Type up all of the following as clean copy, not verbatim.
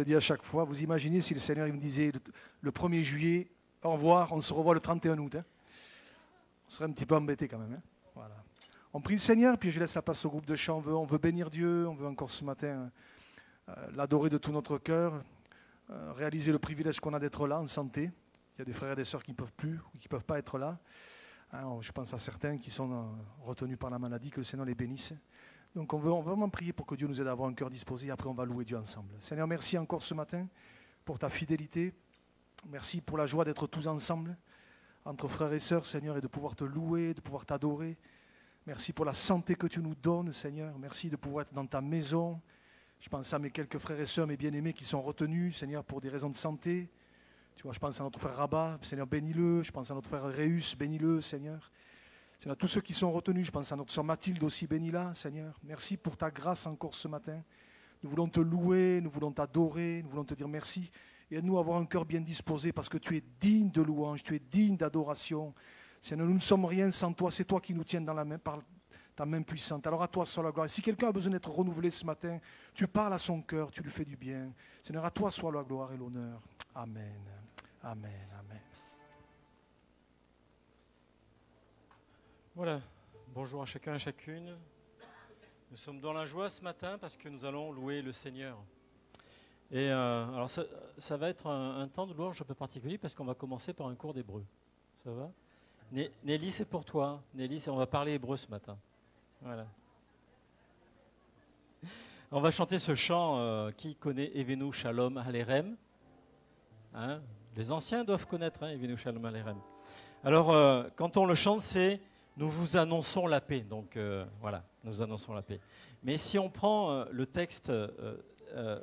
dis à chaque fois, vous imaginez si le Seigneur il me disait le 1er juillet, au revoir, on se revoit le 31 août. Hein, on serait un petit peu embêté quand même. Hein, voilà. On prie le Seigneur, puis je laisse la place au groupe de chant. On veut bénir Dieu, on veut encore ce matin l'adorer de tout notre cœur, réaliser le privilège qu'on a d'être là en santé. Il y a des frères et des sœurs qui ne peuvent plus ou qui ne peuvent pas être là. Hein, je pense à certains qui sont retenus par la maladie, que le Seigneur les bénisse. Donc on veut vraiment prier pour que Dieu nous aide à avoir un cœur disposé, et après on va louer Dieu ensemble. Seigneur, merci encore ce matin pour ta fidélité. Merci pour la joie d'être tous ensemble, entre frères et sœurs, Seigneur, et de pouvoir te louer, de pouvoir t'adorer. Merci pour la santé que tu nous donnes, Seigneur. Merci de pouvoir être dans ta maison. Je pense à mes quelques frères et sœurs, mes bien-aimés, qui sont retenus, Seigneur, pour des raisons de santé. Tu vois, je pense à notre frère Rabat, Seigneur, bénis-le. Je pense à notre frère Réus, bénis-le, Seigneur. Seigneur, tous ceux qui sont retenus, je pense à notre sœur Mathilde aussi, bénis-la, Seigneur. Merci pour ta grâce encore ce matin. Nous voulons te louer, nous voulons t'adorer, nous voulons te dire merci. Et aide-nous à avoir un cœur bien disposé parce que tu es digne de louange, tu es digne d'adoration. Seigneur, nous ne sommes rien sans toi, c'est toi qui nous tiens dans la main par ta main puissante. Alors à toi soit la gloire. Et si quelqu'un a besoin d'être renouvelé ce matin, tu parles à son cœur, tu lui fais du bien. Seigneur, à toi soit la gloire et l'honneur. Amen. Amen. Amen. Voilà, bonjour à chacun et à chacune. Nous sommes dans la joie ce matin parce que nous allons louer le Seigneur. Et alors ça va être un temps de louange un peu particulier parce qu'on va commencer par un cours d'hébreu. Ça va? Nelly, c'est pour toi. Nelly, on va parler hébreu ce matin. Voilà. On va chanter ce chant qui connaît Evenu Shalom Alerem. Hein? Les anciens doivent connaître hein, Evenu Shalom Alerem. Alors, quand on le chante, c'est nous vous annonçons la paix, donc voilà, nous annonçons la paix. Mais si on prend le texte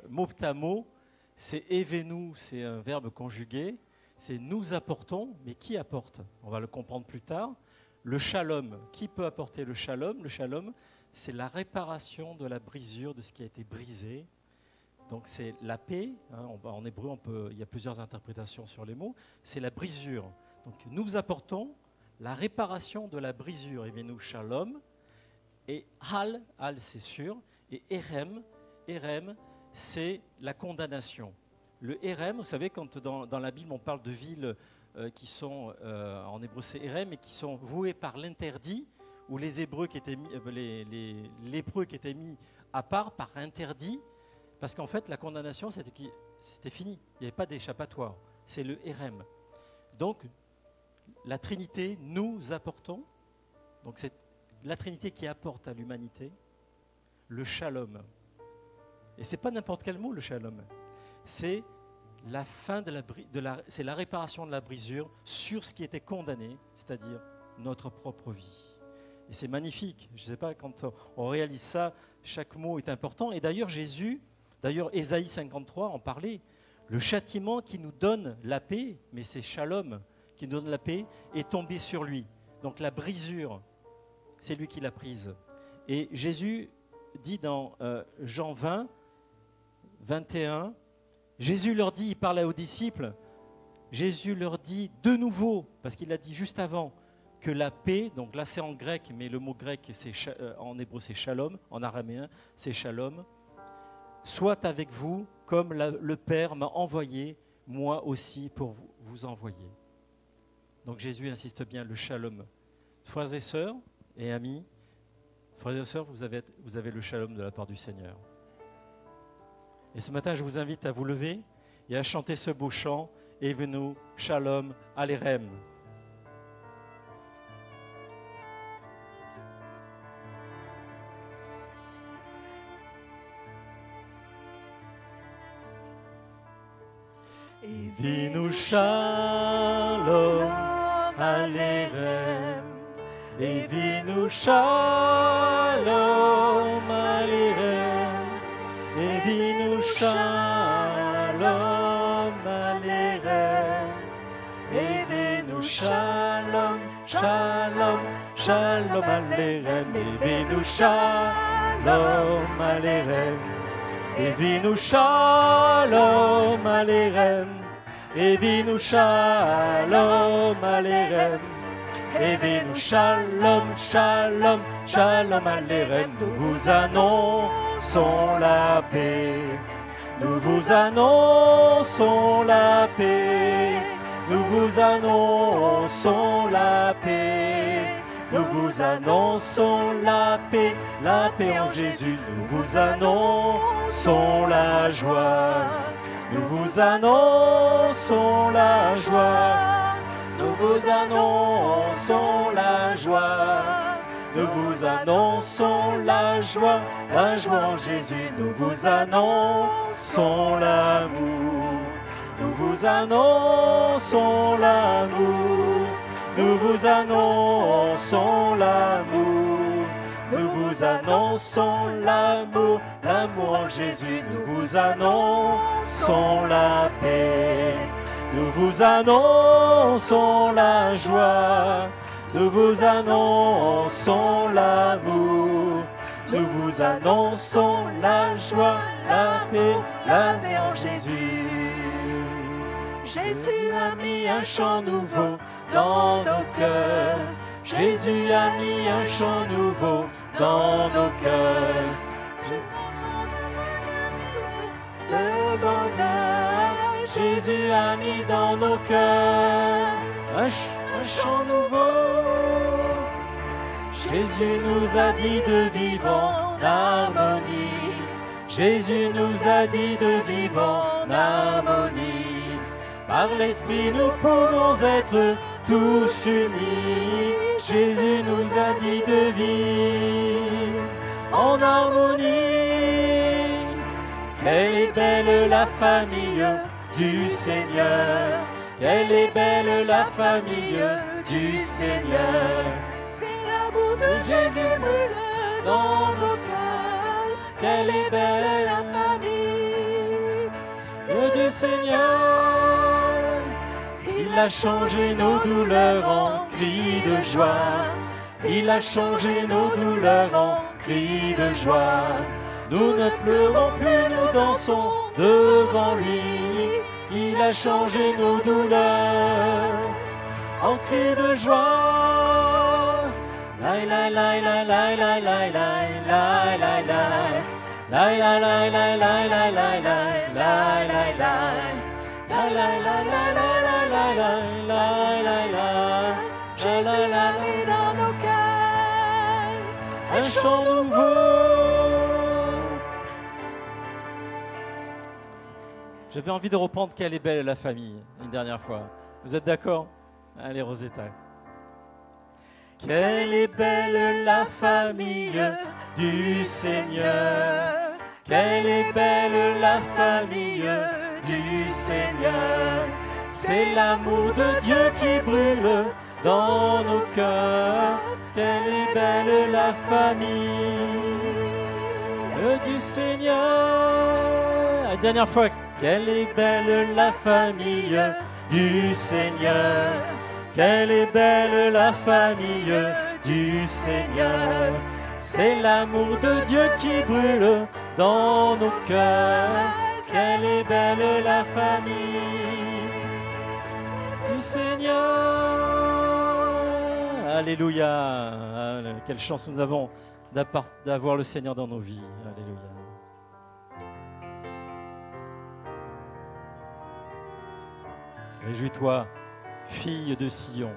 mot à mot, c'est Evenu, c'est un verbe conjugué, c'est nous apportons, mais qui apporte? On va le comprendre plus tard. Le shalom, qui peut apporter le shalom? Le shalom, c'est la réparation de la brisure, de ce qui a été brisé. Donc c'est la paix, hein, en hébreu il y a plusieurs interprétations sur les mots, c'est la brisure. Donc nous apportons la réparation de la brisure, et bien nous shalom, et hal c'est sûr, et erem c'est la condamnation. Le erem, vous savez, quand dans la Bible on parle de villes qui sont, en hébreu c'est erem, et qui sont vouées par l'interdit, où les Hébreux qui étaient mis, les lépreux qui étaient mis à part par interdit, parce qu'en fait la condamnation c'était fini, il n'y avait pas d'échappatoire, c'est le erem. Donc la Trinité, nous apportons, donc c'est la Trinité qui apporte à l'humanité le shalom. Et ce n'est pas n'importe quel mot, le shalom. C'est la fin c'est la réparation de la brisure sur ce qui était condamné, c'est-à-dire notre propre vie. Et c'est magnifique. Je ne sais pas, quand on réalise ça, chaque mot est important. Et d'ailleurs, Ésaïe 53 en parlait. Le châtiment qui nous donne la paix, mais c'est shalom, qui nous donne la paix, est tombé sur lui. Donc la brisure, c'est lui qui l'a prise. Et Jésus dit dans Jean 20, 21, Jésus leur dit, il parlait aux disciples, Jésus leur dit de nouveau, parce qu'il l'a dit juste avant, que la paix, donc là c'est en grec, mais le mot grec en hébreu c'est shalom, en araméen c'est shalom, soit avec vous comme le Père m'a envoyé, moi aussi pour vous envoyer. Donc Jésus insiste bien, le shalom. Frères et sœurs et amis, frères et sœurs, vous avez le shalom de la part du Seigneur. Et ce matin, je vous invite à vous lever et à chanter ce beau chant, Evenu Shalom Alerem. Evinu Shalom Alerem, Evinu Shalom Alerem, Evinu Shalom Alerem, Evinu Shalom, Shalom, Shalom Alerem, Evinu Shalom Alerem, Evinu Shalom Alerem, Evinu Shalom Alerem, Evinu Shalom, Shalom, Shalom Alerem. Nous vous annonçons la paix, nous vous annonçons la paix. Nous vous annonçons la paix. Nous vous annonçons la paix en Jésus. Nous vous annonçons la joie. Nous vous annonçons la joie. Nous vous annonçons la joie. Nous vous annonçons la joie en Jésus. Nous vous annonçons l'amour. Nous vous annonçons l'amour. Nous vous annonçons l'amour. Nous vous annonçons l'amour. L'amour en Jésus. Nous vous annonçons la paix. Nous vous annonçons la joie. Nous vous annonçons l'amour. Nous vous annonçons la joie, la paix en Jésus. Jésus a mis un chant nouveau dans nos cœurs. Jésus a mis un chant nouveau dans nos cœurs. Le bonheur, Jésus a mis dans nos cœurs un chant nouveau. Jésus nous a dit de vivre en harmonie. Jésus nous a dit de vivre en harmonie. Par l'Esprit nous pouvons être tous unis. Jésus nous a dit de vivre en harmonie. Quelle est belle la famille du Seigneur. Quelle est belle la famille du Seigneur. C'est l'amour de Jésus brûle dans nos cœurs. Quelle est belle la famille du Seigneur. Il a changé nos douleurs en cris de joie. Il a changé nos douleurs en cris de joie. Nous ne pleurons plus, nous dansons devant lui. Il a changé nos douleurs en cris de joie. La la la la la la la la la la la. La la la la la la la la la la la. La la la la la la la la la la la. Jésus a mis dans nos cœurs un chant nouveau. J'avais envie de reprendre Quelle est belle la famille une dernière fois. Vous êtes d'accord? Allez, Rosetta. Quelle est belle la famille du Seigneur. Quelle est belle la famille du Seigneur. C'est l'amour de Dieu qui brûle dans nos cœurs. Quelle est belle la famille du Seigneur. La dernière fois. Quelle est belle la famille du Seigneur. Quelle est belle la famille du Seigneur. C'est l'amour de Dieu qui brûle dans nos cœurs. Quelle est belle la famille du Seigneur. Alléluia. Quelle chance nous avons d'avoir le Seigneur dans nos vies. Alléluia. Réjouis-toi, fille de Sion.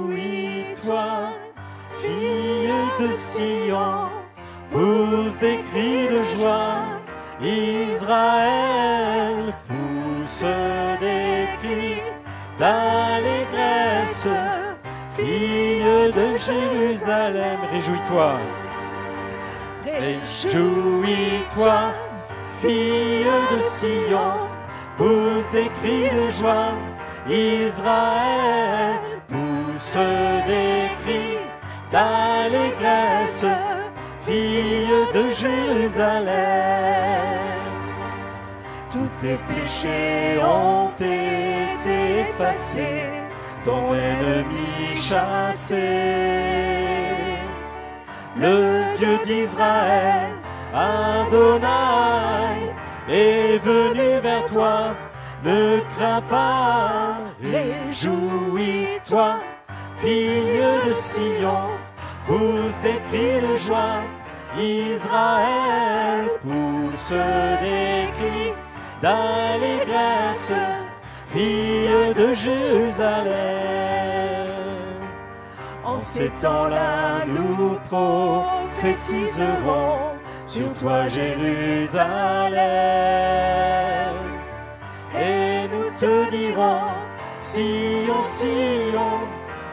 Réjouis-toi, fille de Sion, pousse des cris de joie. Israël pousse des cris d'allégresse, fille de Jérusalem. Réjouis-toi, réjouis-toi, fille de Sion, pousse des cris de joie. Israël pousse des cris d'allégresse, fille de Jérusalem. Tous tes péchés ont été effacés, ton ennemi chassé. le Dieu d'Israël, Adonai, est venu vers toi. Ne crains pas, réjouis-toi, fille de Sion, pousse des cris de joie. Israël pousse des cris d'allégresse, fille de Jérusalem. En ces temps-là, nous prophétiserons sur toi, Jérusalem. Et nous te dirons, Sion, Sion,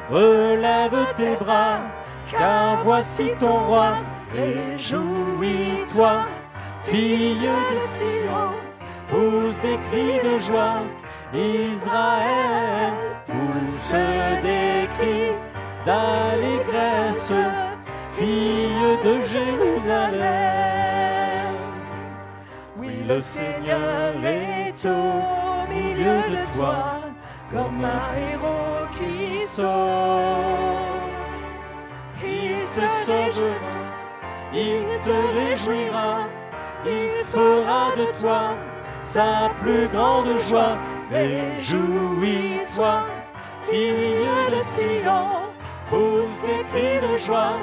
relève tes bras, car voici ton roi. Réjouis-toi, fille de Sion, pousse des cris de joie. Israël pousse des cris d'allégresse, fille de Jérusalem. Oui, le Seigneur est au milieu de toi, comme un héros qui sort. Il te sauvera, il te réjouira, il fera de toi sa plus grande joie. Réjouis-toi, fille de Sion, pousse des cris de joie.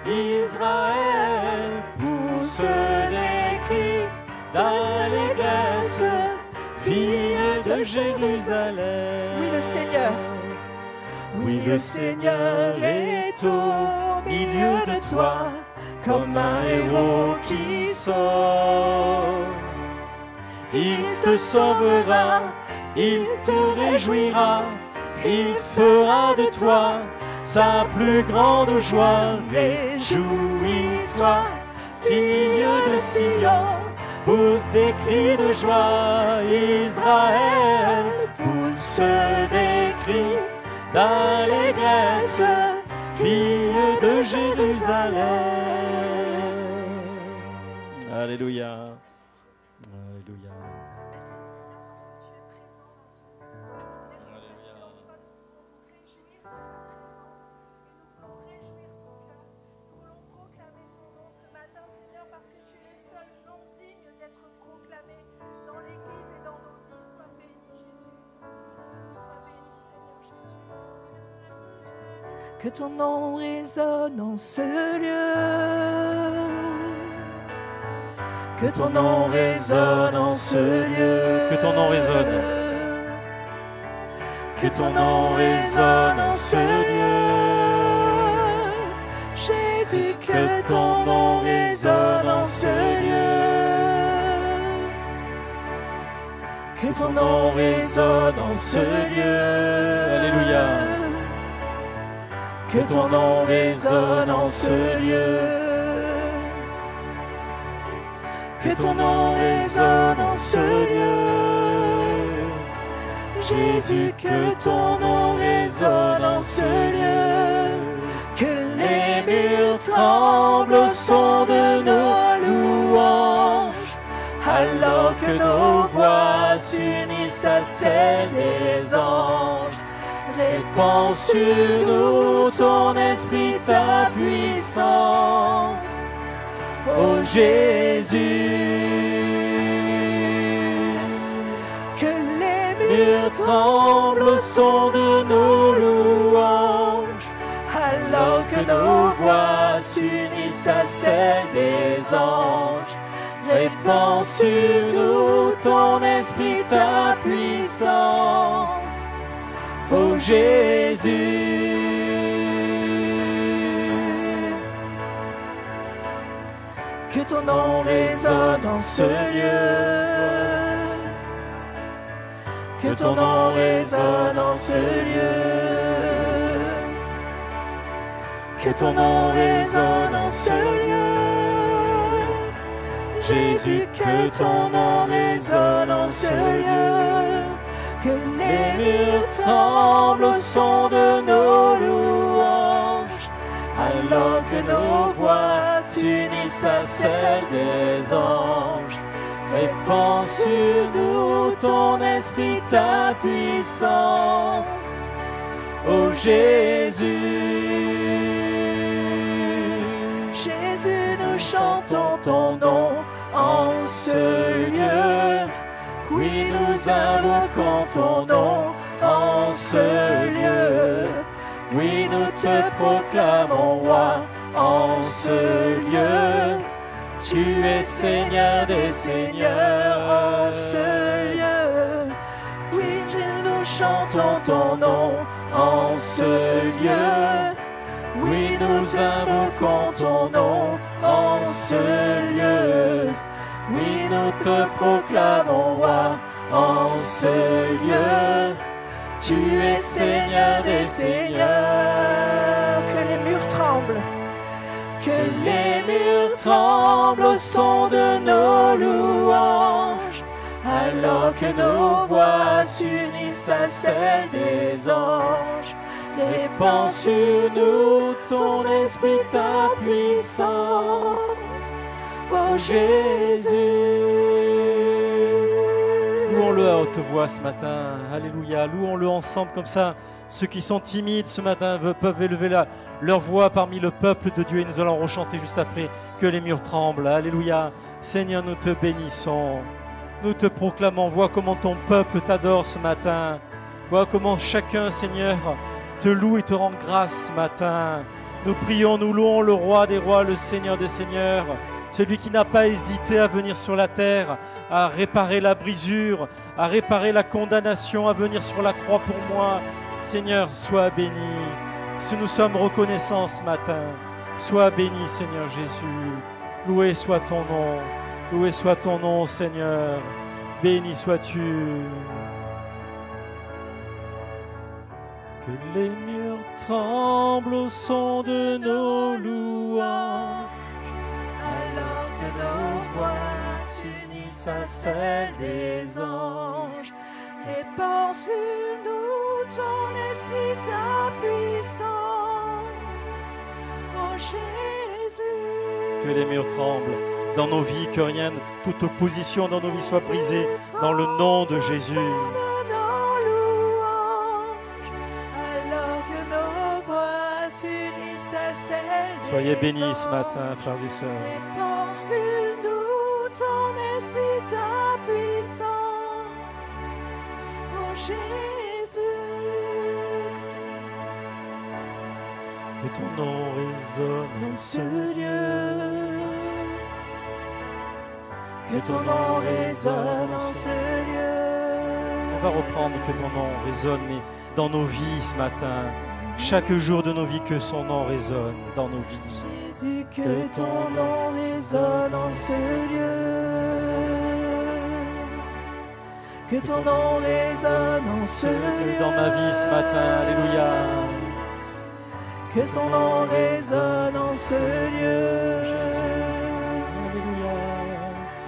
Israël pousse des cris d'allégresse, fille de Jérusalem. Oui, le Seigneur. Oui, le Seigneur est au milieu de toi, comme un héros qui sort. Il te sauvera, il te réjouira, il fera de toi sa plus grande joie. Réjouis-toi, fille de Sion, pousse des cris de joie. Israël pousse des cris d'allégresse, fille de Jérusalem. Alléluia. Alléluia. Que ton nom résonne en ce lieu. Que ton nom résonne en ce lieu. Que ton nom résonne. Que ton nom résonne en ce lieu. Jésus, que ton nom résonne en ce lieu. Que ton nom résonne en ce lieu. Alléluia. Que ton nom résonne en ce lieu. Que ton nom résonne en ce lieu. Jésus, que ton nom résonne en ce lieu. Que les murs tremblent au son de nos louanges, alors que nos voix s'unissent à celles des anges. Répands sur nous ton esprit, ta puissance, ô Jésus. Que les murs tremblent au son de nos louanges, alors que nos voix s'unissent à celles des anges. Répands sur nous ton esprit, ta puissance, ô Jésus. Que ton nom résonne en ce lieu. Que ton nom résonne en ce lieu. Que ton nom résonne en ce lieu. Jésus, que ton nom résonne en ce lieu. Que les murs tremblent au son de nos louanges, alors que nos voix s'unissent à celles des anges. Répands sur nous ton esprit, ta puissance, ô Jésus. Jésus, nous chantons ton nom en ce lieu. Oui, nous invoquons ton nom en ce lieu. Oui, nous te proclamons roi en ce lieu. Tu es Seigneur des seigneurs en ce lieu. Oui, nous chantons ton nom en ce lieu. Oui, nous invoquons ton nom en ce lieu. Oui, nous te proclamons roi en ce lieu. Tu es Seigneur des seigneurs. Que les murs tremblent. Que les murs tremblent au son de nos louanges, alors que nos voix s'unissent à celles des anges. Répands sur nous ton esprit, ta puissance, ô Jésus. Louons-le à haute voix ce matin. Alléluia. Louons-le ensemble comme ça. Ceux qui sont timides ce matin peuvent élever leur voix parmi le peuple de Dieu et nous allons rechanter juste après que les murs tremblent. Alléluia. Seigneur, nous te bénissons. Nous te proclamons. Vois comment ton peuple t'adore ce matin. Vois comment chacun, Seigneur, te loue et te rend grâce ce matin. Nous prions, nous louons le roi des rois, le Seigneur des seigneurs, celui qui n'a pas hésité à venir sur la terre, à réparer la brisure, à réparer la condamnation, à venir sur la croix pour moi. Seigneur, sois béni. Si nous sommes reconnaissants ce matin, sois béni, Seigneur Jésus. Loué soit ton nom. Loué soit ton nom, Seigneur. Béni sois-tu. Que les murs tremblent au son de nos louanges, alors que nos voix s'unissent à celles des anges. Répands sur nous ton esprit, ta puissance, ô Jésus. que les murs tremblent dans nos vies, que rien, toute opposition dans nos vies soit brisée dans le nom de Jésus. Soyez bénis ce matin, frères et sœurs. Répands sur nous ton esprit, ta puissance, ô Jésus. Que ton nom résonne Dans ce lieu, que ton nom résonne en ce lieu. On va reprendre que ton nom résonne mais dans nos vies ce matin. Chaque jour de nos vies, que son nom résonne dans nos vies. Jésus, que ton nom résonne en ce lieu. Que ton nom résonne en ce lieu. Dans ma vie ce matin, alléluia. Que ton nom résonne en ce lieu. Alléluia.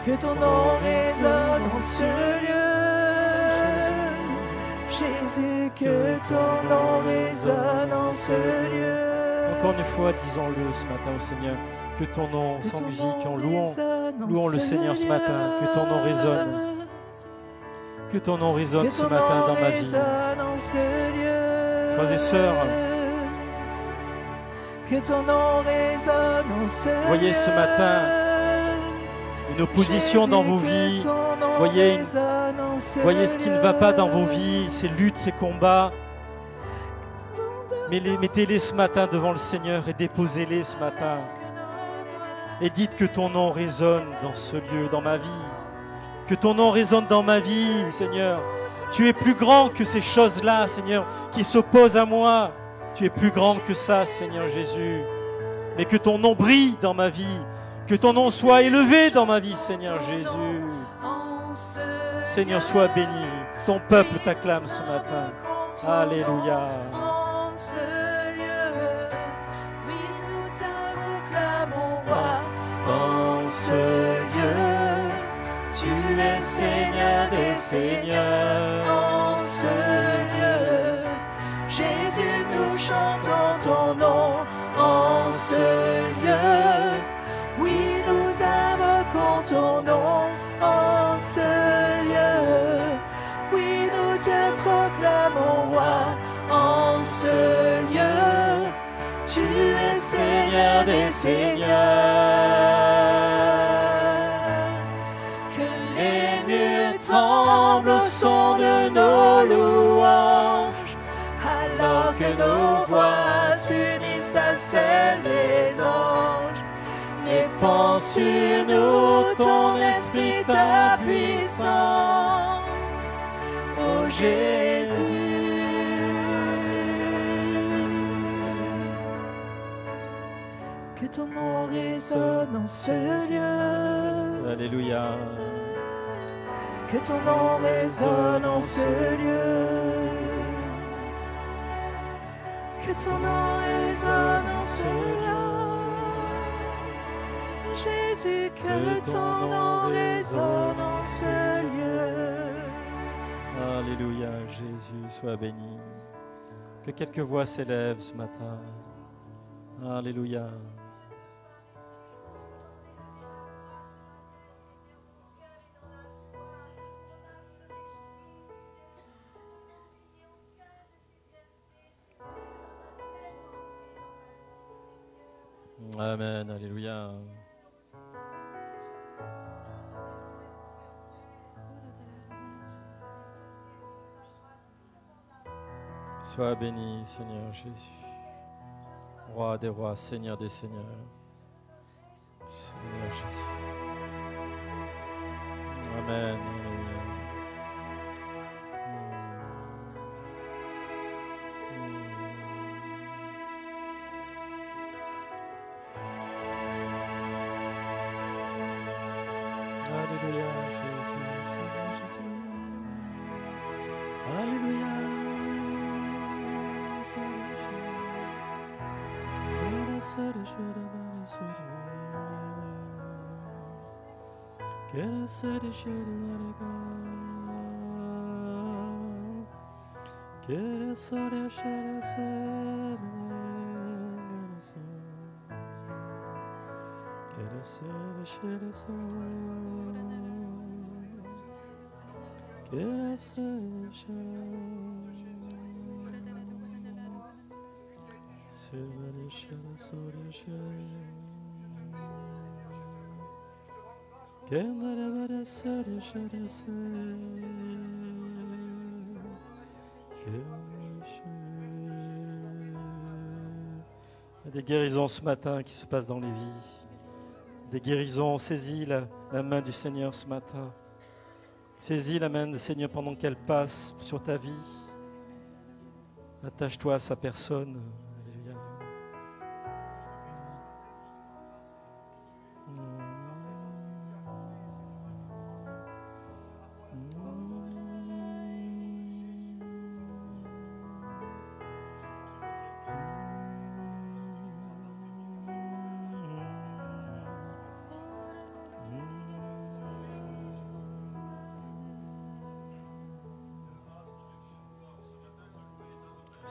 Que ton nom résonne en ce lieu. Jésus, que ton nom résonne en ce lieu. Encore une fois, disons-le ce matin au Seigneur, que ton nom, sans musique, en louons le Seigneur ce matin, que ton nom résonne. Que ton nom résonne ce matin dans ma vie. Frères et sœurs, que ton nom résonne en ce lieu. Voyez ce matin une opposition dans vos vies. Voyez ce qui ne va pas dans vos vies, ces luttes, ces combats. Mais mettez-les ce matin devant le Seigneur et déposez-les ce matin. Et dites que ton nom résonne dans ce lieu, dans ma vie. Que ton nom résonne dans ma vie, Seigneur. Tu es plus grand que ces choses-là, Seigneur, qui s'opposent à moi. Tu es plus grand que ça, Seigneur Jésus. Mais que ton nom brille dans ma vie. Que ton nom soit élevé dans ma vie, Seigneur Jésus. Seigneur, sois béni. Ton peuple t'acclame ce matin. Alléluia. En ce lieu, oui, nous t'acclamons, roi. En ce lieu, tu es Seigneur des seigneurs. En ce lieu, Jésus, nous chantons ton nom. En ce lieu, oui, nous invoquons ton nom. En ce lieu, oui, nous te proclamons roi. En ce lieu, tu es Seigneur des seigneurs. sur nous ton esprit, ta puissance. Oh Jésus. Que ton nom résonne en ce lieu. Alléluia. Que ton nom résonne en ce lieu. Que ton nom résonne en ce lieu. Jésus, que ton nom résonne en ce lieu. Alléluia, Jésus, sois béni. Que quelques voix s'élèvent ce matin. Alléluia. Amen, alléluia. Sois béni, Seigneur Jésus, Roi des rois, Seigneur des seigneurs, Seigneur Jésus. Amen, alléluia. Alléluia, Jésus, Seigneur Jésus. Alléluia, Seigneur Il y a des guérisons ce matin qui se passent dans les vies. Des guérisons, saisis la main du Seigneur ce matin. Saisis la main du Seigneur pendant qu'elle passe sur ta vie. Attache-toi à sa personne. Alléluia.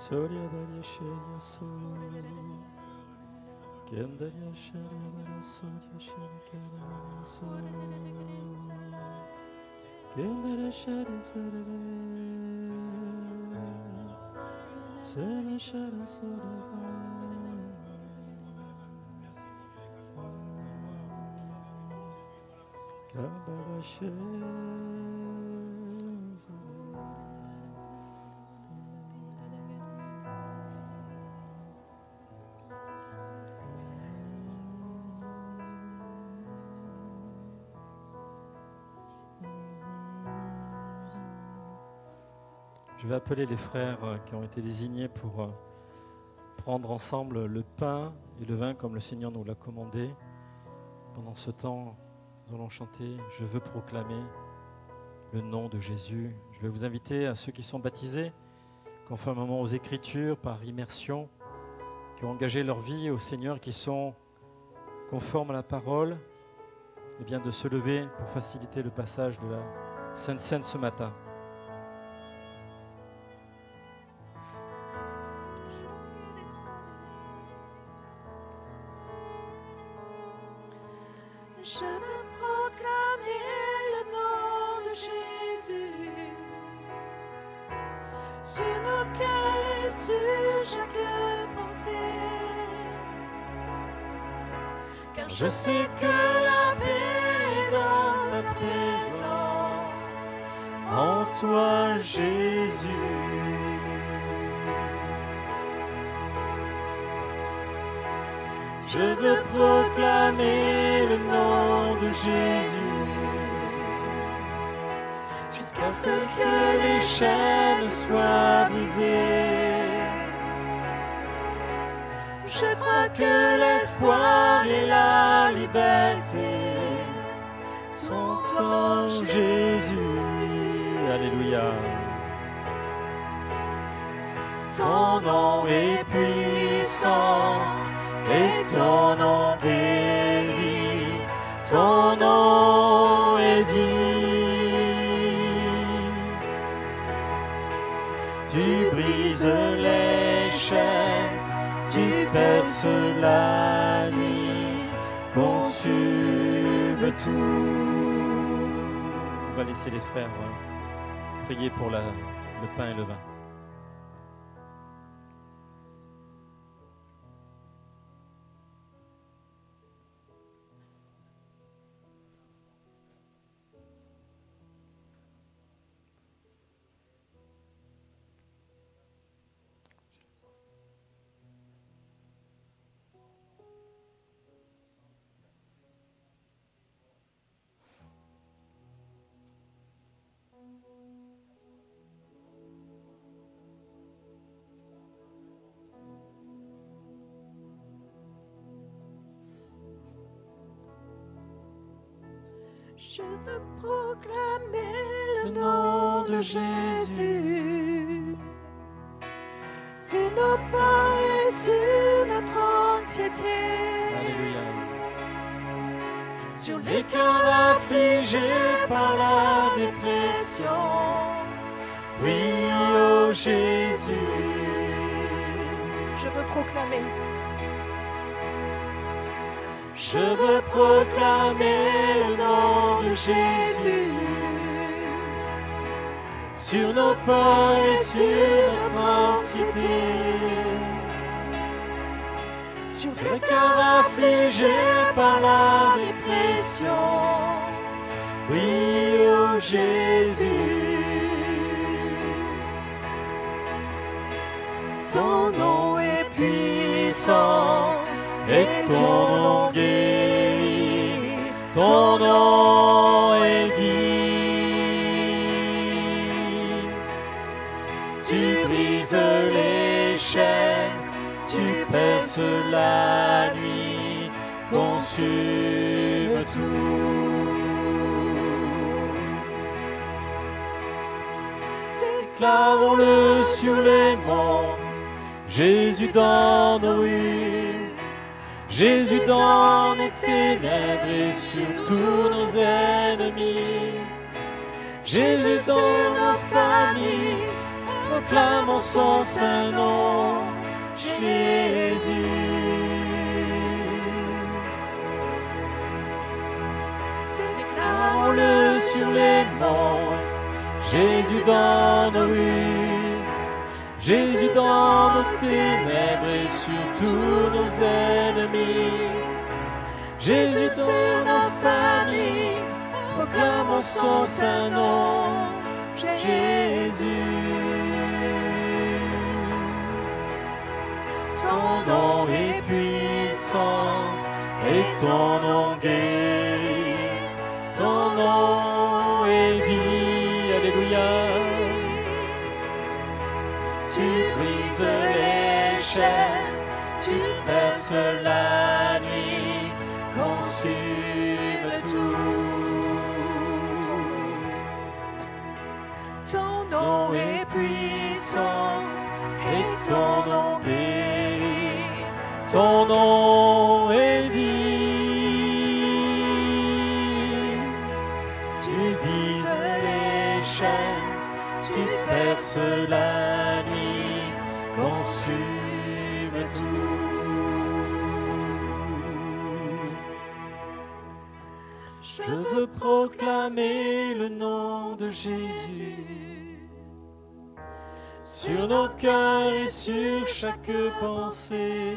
Soria Daria Sheria Soria Kendaria Sheria Daria Soria Sheria Soria Kendaria Sheria Soria Soria Sheria Soria Kababa Sheria. Je vais appeler les frères qui ont été désignés pour prendre ensemble le pain et le vin comme le Seigneur nous l'a commandé. Pendant ce temps, nous allons chanter « Je veux proclamer le nom de Jésus ». Je vais vous inviter à ceux qui sont baptisés, conformément aux Écritures, par immersion, qui ont engagé leur vie au Seigneur, qui sont conformes à la parole, et bien de se lever pour faciliter le passage de la Sainte Seine ce matin. Je veux proclamer le nom de Jésus sur nos cœurs et sur chaque pensée, car je sais que la paix est dans ta présence, en toi Jésus. Je veux proclamer le nom de Jésus jusqu'à ce que les chaînes soient brisées. Je crois que l'espoir et la liberté sont en Jésus. Alléluia. Ton nom est puissant et ton nom guérit. Ton nom est vie. Tu brises les chaînes, tu perces la nuit, consumes tout. On va laisser les frères prier pour le pain et le vin. Je veux proclamer le nom de Jésus sur nos pas et sur notre anxiété. Alléluia. Sur les cœurs affligés par la dépression. Oui, oh Jésus. Je veux proclamer. Je veux proclamer le nom de Jésus sur nos pas et sur notre anxiété. Sur les cœurs affligés par la dépression. Oui, oh Jésus. Ton nom est puissant et ton nom guérit, ton nom est vie. Tu brises les chaînes, tu perces la nuit, consumes tout. Déclarons-le sur les monts, Jésus dans nos rues. Jésus dans les ténèbres et sur tous nos ennemis. Jésus dans nos familles, proclamons son saint nom, Jésus. Déclarons-le sur les monts, Jésus dans nos rues. Jésus dans nos ténèbres et sur tous nos ennemis. Jésus dans nos familles, proclamons son saint nom, Jésus. Ton nom est puissant et ton nom guérit. Ton nom est vie, alléluia. Tu brises les chaînes, tu perces la nuit, consumes tout. Ton nom est puissant et ton nom guérit. Ton nom est vie. Tu brises les chaînes, tu perces la nuit, consume tout. Je veux proclamer le nom de Jésus sur nos cœurs et sur chaque pensée.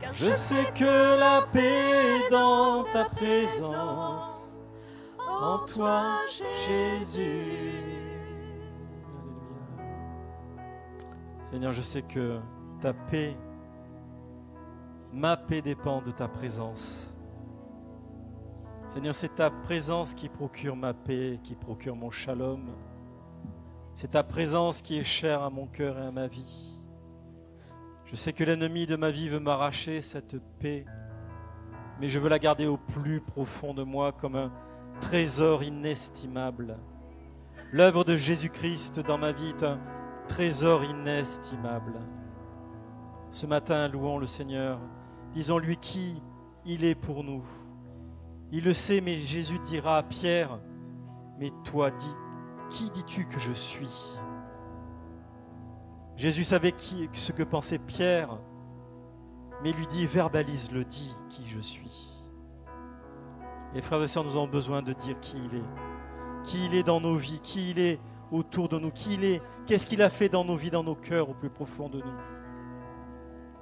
Car je sais que la paix est dans ta présence, en toi, Jésus. Seigneur, je sais que ta paix Ma paix dépend de ta présence. Seigneur, c'est ta présence qui procure ma paix, qui procure mon shalom. C'est ta présence qui est chère à mon cœur et à ma vie. Je sais que l'ennemi de ma vie veut m'arracher cette paix, mais je veux la garder au plus profond de moi comme un trésor inestimable. L'œuvre de Jésus-Christ dans ma vie est un trésor inestimable. Ce matin, louons le Seigneur. Disons-lui qui il est pour nous. Il le sait, mais Jésus dira à Pierre, mais toi, qui dis-tu que je suis? Jésus savait ce que pensait Pierre, mais il lui dit, verbalise-le, dis qui je suis. Et frères et sœurs, nous avons besoin de dire qui il est dans nos vies, qui il est autour de nous, qui il est, qu'est-ce qu'il a fait dans nos vies, dans nos cœurs, au plus profond de nous.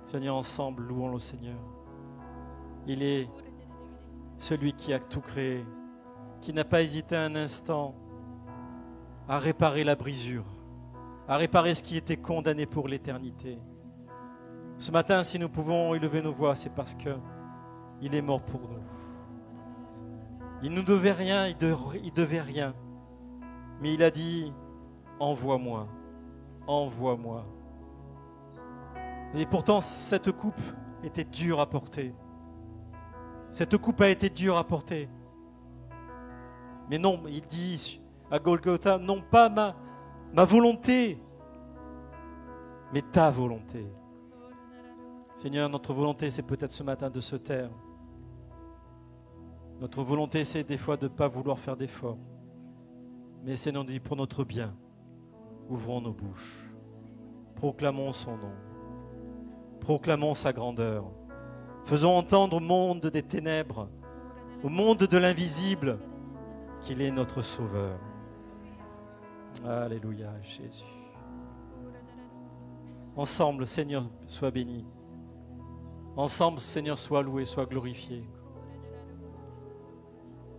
Seigneur, ensemble, louons le Seigneur. Il est celui qui a tout créé, qui n'a pas hésité un instant à réparer la brisure, à réparer ce qui était condamné pour l'éternité. Ce matin, si nous pouvons élever nos voix, c'est parce qu'il est mort pour nous. Il ne nous devait rien, il devait rien. Mais il a dit, envoie-moi, envoie-moi. Et pourtant, cette coupe était dure à porter. Cette coupe a été dure à porter. Mais non, il dit à Golgotha, non pas ma volonté, mais ta volonté. Seigneur, notre volonté, c'est peut-être ce matin de se taire. Notre volonté, c'est des fois de ne pas vouloir faire d'efforts. Mais Seigneur, dit pour notre bien, ouvrons nos bouches. Proclamons son nom. Proclamons sa grandeur. Faisons entendre au monde des ténèbres, au monde de l'invisible, qu'il est notre Sauveur. Alléluia, Jésus. Ensemble, Seigneur, sois béni. Ensemble, Seigneur, sois loué, sois glorifié.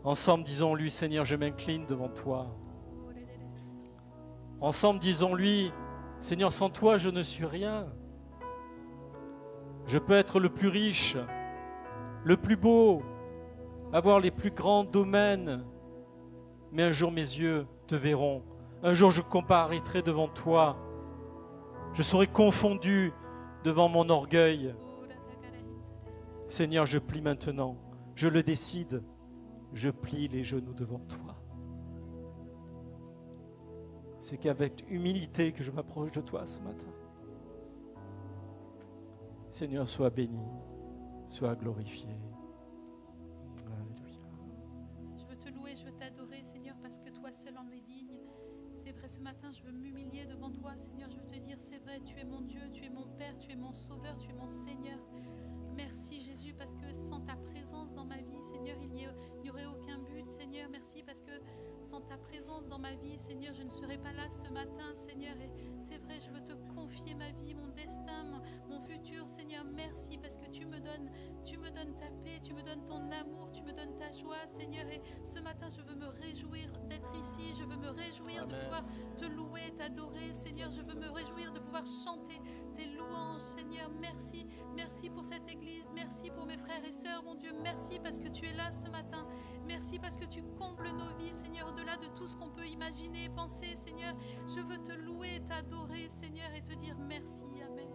Ensemble, disons-lui, Seigneur, je m'incline devant toi. Ensemble, disons-lui, Seigneur, sans toi, je ne suis rien. Je peux être le plus riche, le plus beau, avoir les plus grands domaines, mais un jour mes yeux te verront. Un jour je comparaîtrai devant toi. Je serai confondu devant mon orgueil. Seigneur, je plie maintenant. Je le décide. Je plie les genoux devant toi. C'est qu'avec humilité que je m'approche de toi ce matin. Seigneur, sois béni, sois glorifié. Alléluia. Je veux te louer, je veux t'adorer, Seigneur, parce que toi seul en es digne. C'est vrai, ce matin, je veux m'humilier devant toi, Seigneur. Je veux te dire, c'est vrai, tu es mon Dieu, tu es mon Père, tu es mon Sauveur, tu es mon Seigneur. Merci, Jésus, parce que sans ta présence dans ma vie, Seigneur, il n'y aurait aucun but, Seigneur. Merci, parce que sans ta présence dans ma vie, Seigneur, je ne serais pas là ce matin, Seigneur. Et c'est vrai, je veux te confier ma vie, mon destin, mon futur, Seigneur. Merci, parce que tu me donnes ta paix, tu me donnes ton amour, tu me donnes ta joie, Seigneur. Et ce matin, je veux me réjouir d'être ici. Je veux me réjouir Amen. de pouvoir te louer, t'adorer, Seigneur. Je veux me réjouir de pouvoir chanter tes louanges, Seigneur. Merci, merci pour cette église. Merci pour mes frères et sœurs, mon Dieu. Merci parce que tu es là ce matin. Merci parce que tu combles nos vies, Seigneur, au-delà de tout ce qu'on peut imaginer, penser, Seigneur. Je veux te louer, t'adorer, Seigneur, et te dire merci. Amen.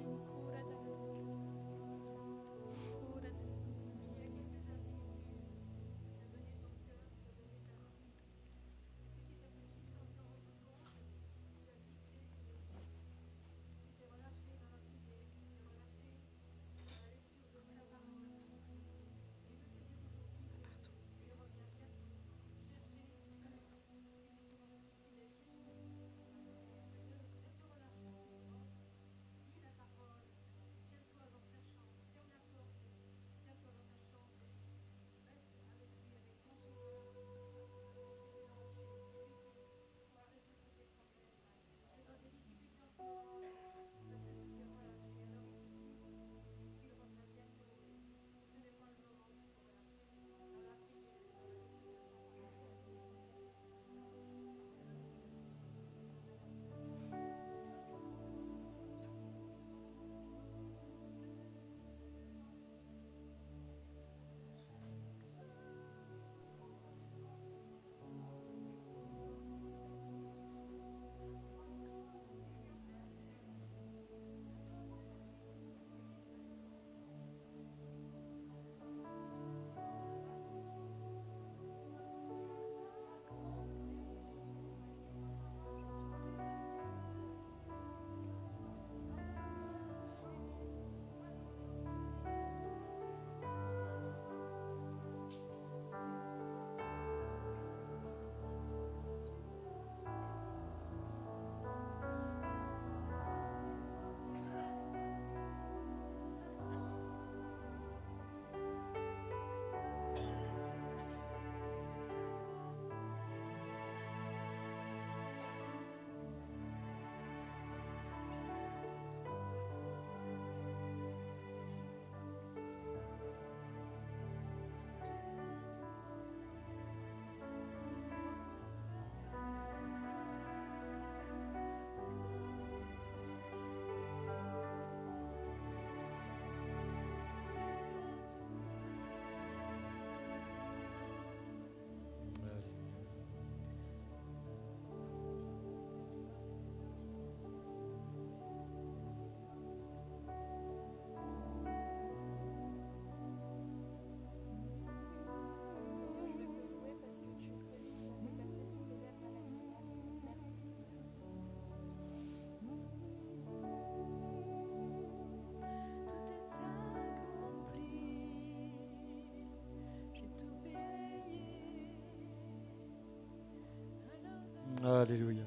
Alléluia.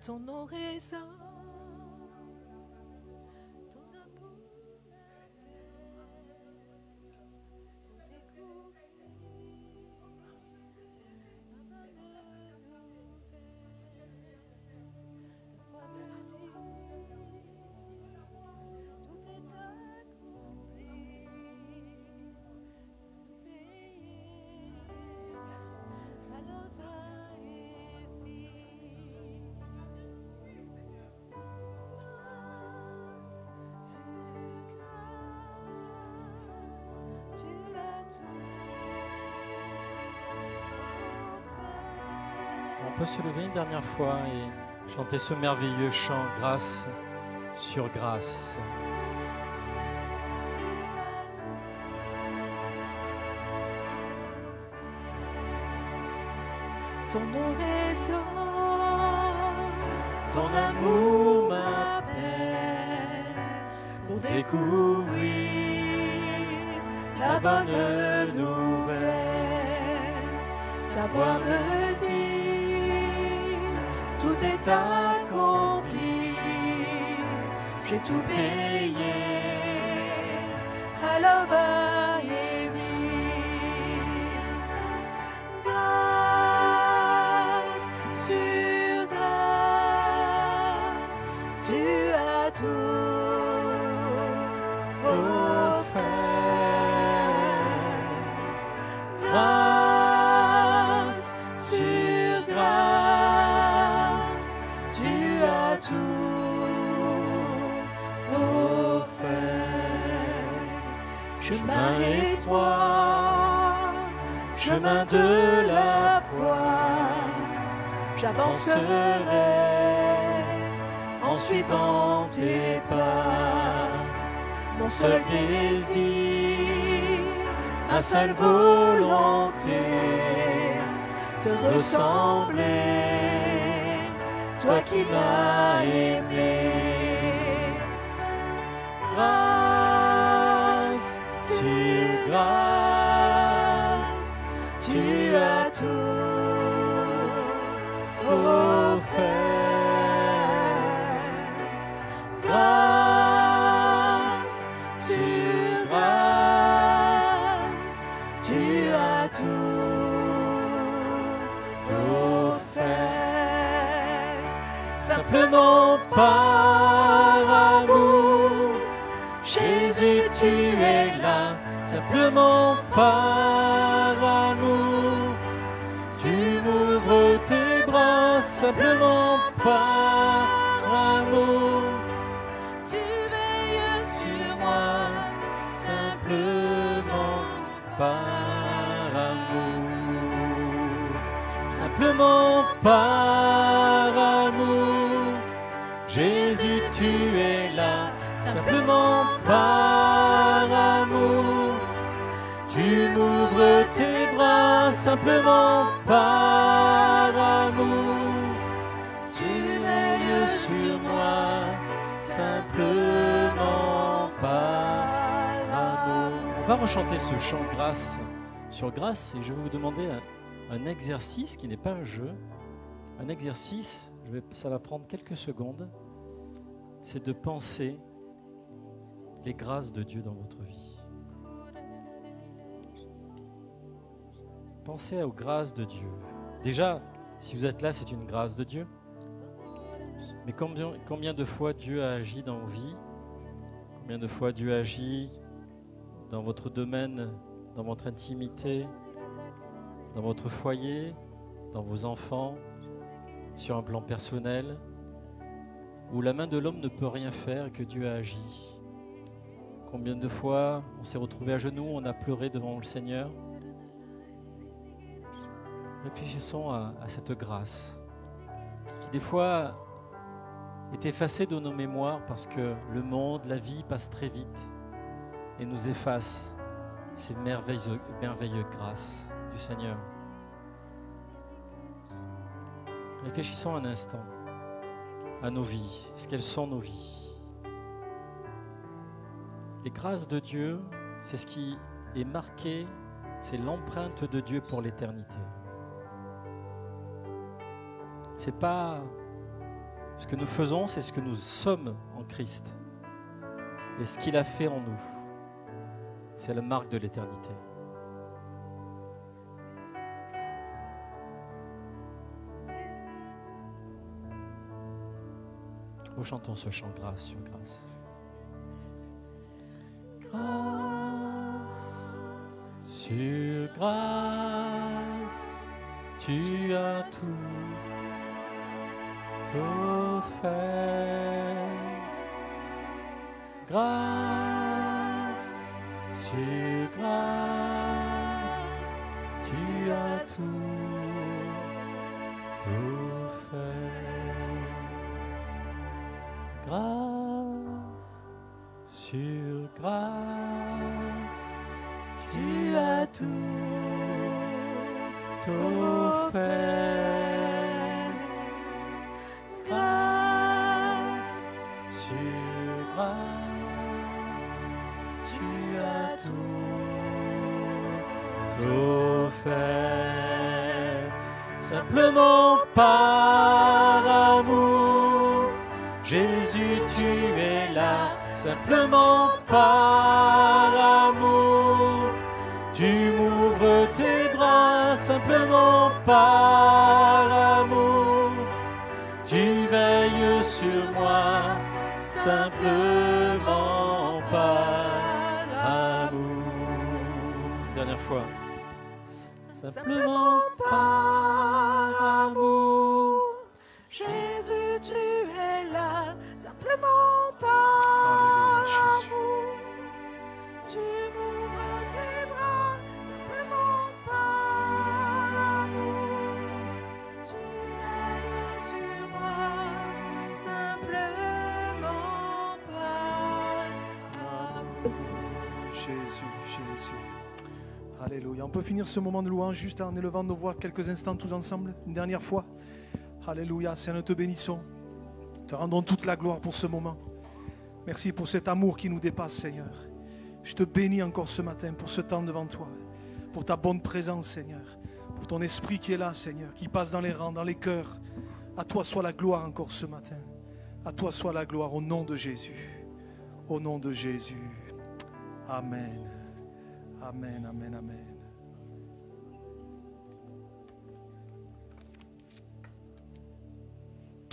Ton nom résonne, ton amour On peut se lever une dernière fois et chanter ce merveilleux chant grâce sur grâce. ton nom résonne, ton amour m'appelle pour découvrir la bonne nouvelle. Ta voix me dit, tout est accompli, j'ai tout payé, alors va et vis. Grâce sur grâce, tu as tout offert. Grâce sur grâce, tu as tout offert. Chemin étroit, chemin de la foi, j'avancerai en suivant tes pas. Mon seul désir, ma seule volonté, te ressembler, toi qui m'as aimé. Grâce sur grâce, tu as tout offert. Grâce sur grâce, tu as tout offert. Simplement par amour, Jésus, tu es là. Simplement par amour, tu m'ouvres tes bras. Simplement par amour, tu veilles sur moi. Simplement par amour, simplement par amour, Jésus, tu es là. Simplement par amour, tu m'ouvres tes bras. Simplement par amour, tu veilles sur moi. Simplement par amour. On va rechanter ce chant grâce sur grâce et je vais vous demander un exercice qui n'est pas un jeu. Un exercice, ça va prendre quelques secondes. C'est de penser les grâces de Dieu dans votre vie. Pensez aux grâces de Dieu. Déjà, si vous êtes là, c'est une grâce de Dieu. Mais combien de fois Dieu a agi dans vos vies? Combien de fois Dieu a agi dans votre domaine, dans votre intimité, dans votre foyer, dans vos enfants, sur un plan personnel, où la main de l'homme ne peut rien faire et que Dieu a agi? Combien de fois on s'est retrouvé à genoux, on a pleuré devant le Seigneur? Réfléchissons à cette grâce qui des fois est effacé de nos mémoires parce que le monde, la vie passe très vite et nous efface ces merveilleuses grâces du Seigneur. Réfléchissons un instant à nos vies, ce qu'elles sont nos vies. Les grâces de Dieu, c'est ce qui est marqué, c'est l'empreinte de Dieu pour l'éternité. C'est pas ce que nous faisons, c'est ce que nous sommes en Christ. Et ce qu'il a fait en nous, c'est la marque de l'éternité. Rechantons ce chant, grâce sur grâce. Grâce sur grâce, tu as tout offert. Grâce sur grâce, tu as tout offert. Grâce sur grâce, tu as tout offert. Grâce sur grâce, tu as tout offert. Simplement par amour, Jésus, tu es là. Simplement par amour, tu m'ouvres tes bras. Simplement par amour, tu veilles sur moi. Simplement par amour. Dernière fois. Simplement par amour, Jésus, tu es là. Simplement par amour, tu m'ouvres tes bras. Simplement par amour, tu veilles sur moi. Simplement par amour. Jésus, Jésus. Alléluia. On peut finir ce moment de louange juste en élevant nos voix quelques instants tous ensemble, une dernière fois. Alléluia. Seigneur, nous te bénissons. Te rendons toute la gloire pour ce moment. Merci pour cet amour qui nous dépasse, Seigneur. Je te bénis encore ce matin pour ce temps devant toi, pour ta bonne présence, Seigneur, pour ton esprit qui est là, Seigneur, qui passe dans les rangs, dans les cœurs. À toi soit la gloire encore ce matin. À toi soit la gloire au nom de Jésus. Au nom de Jésus. Amen. Amen, amen, amen.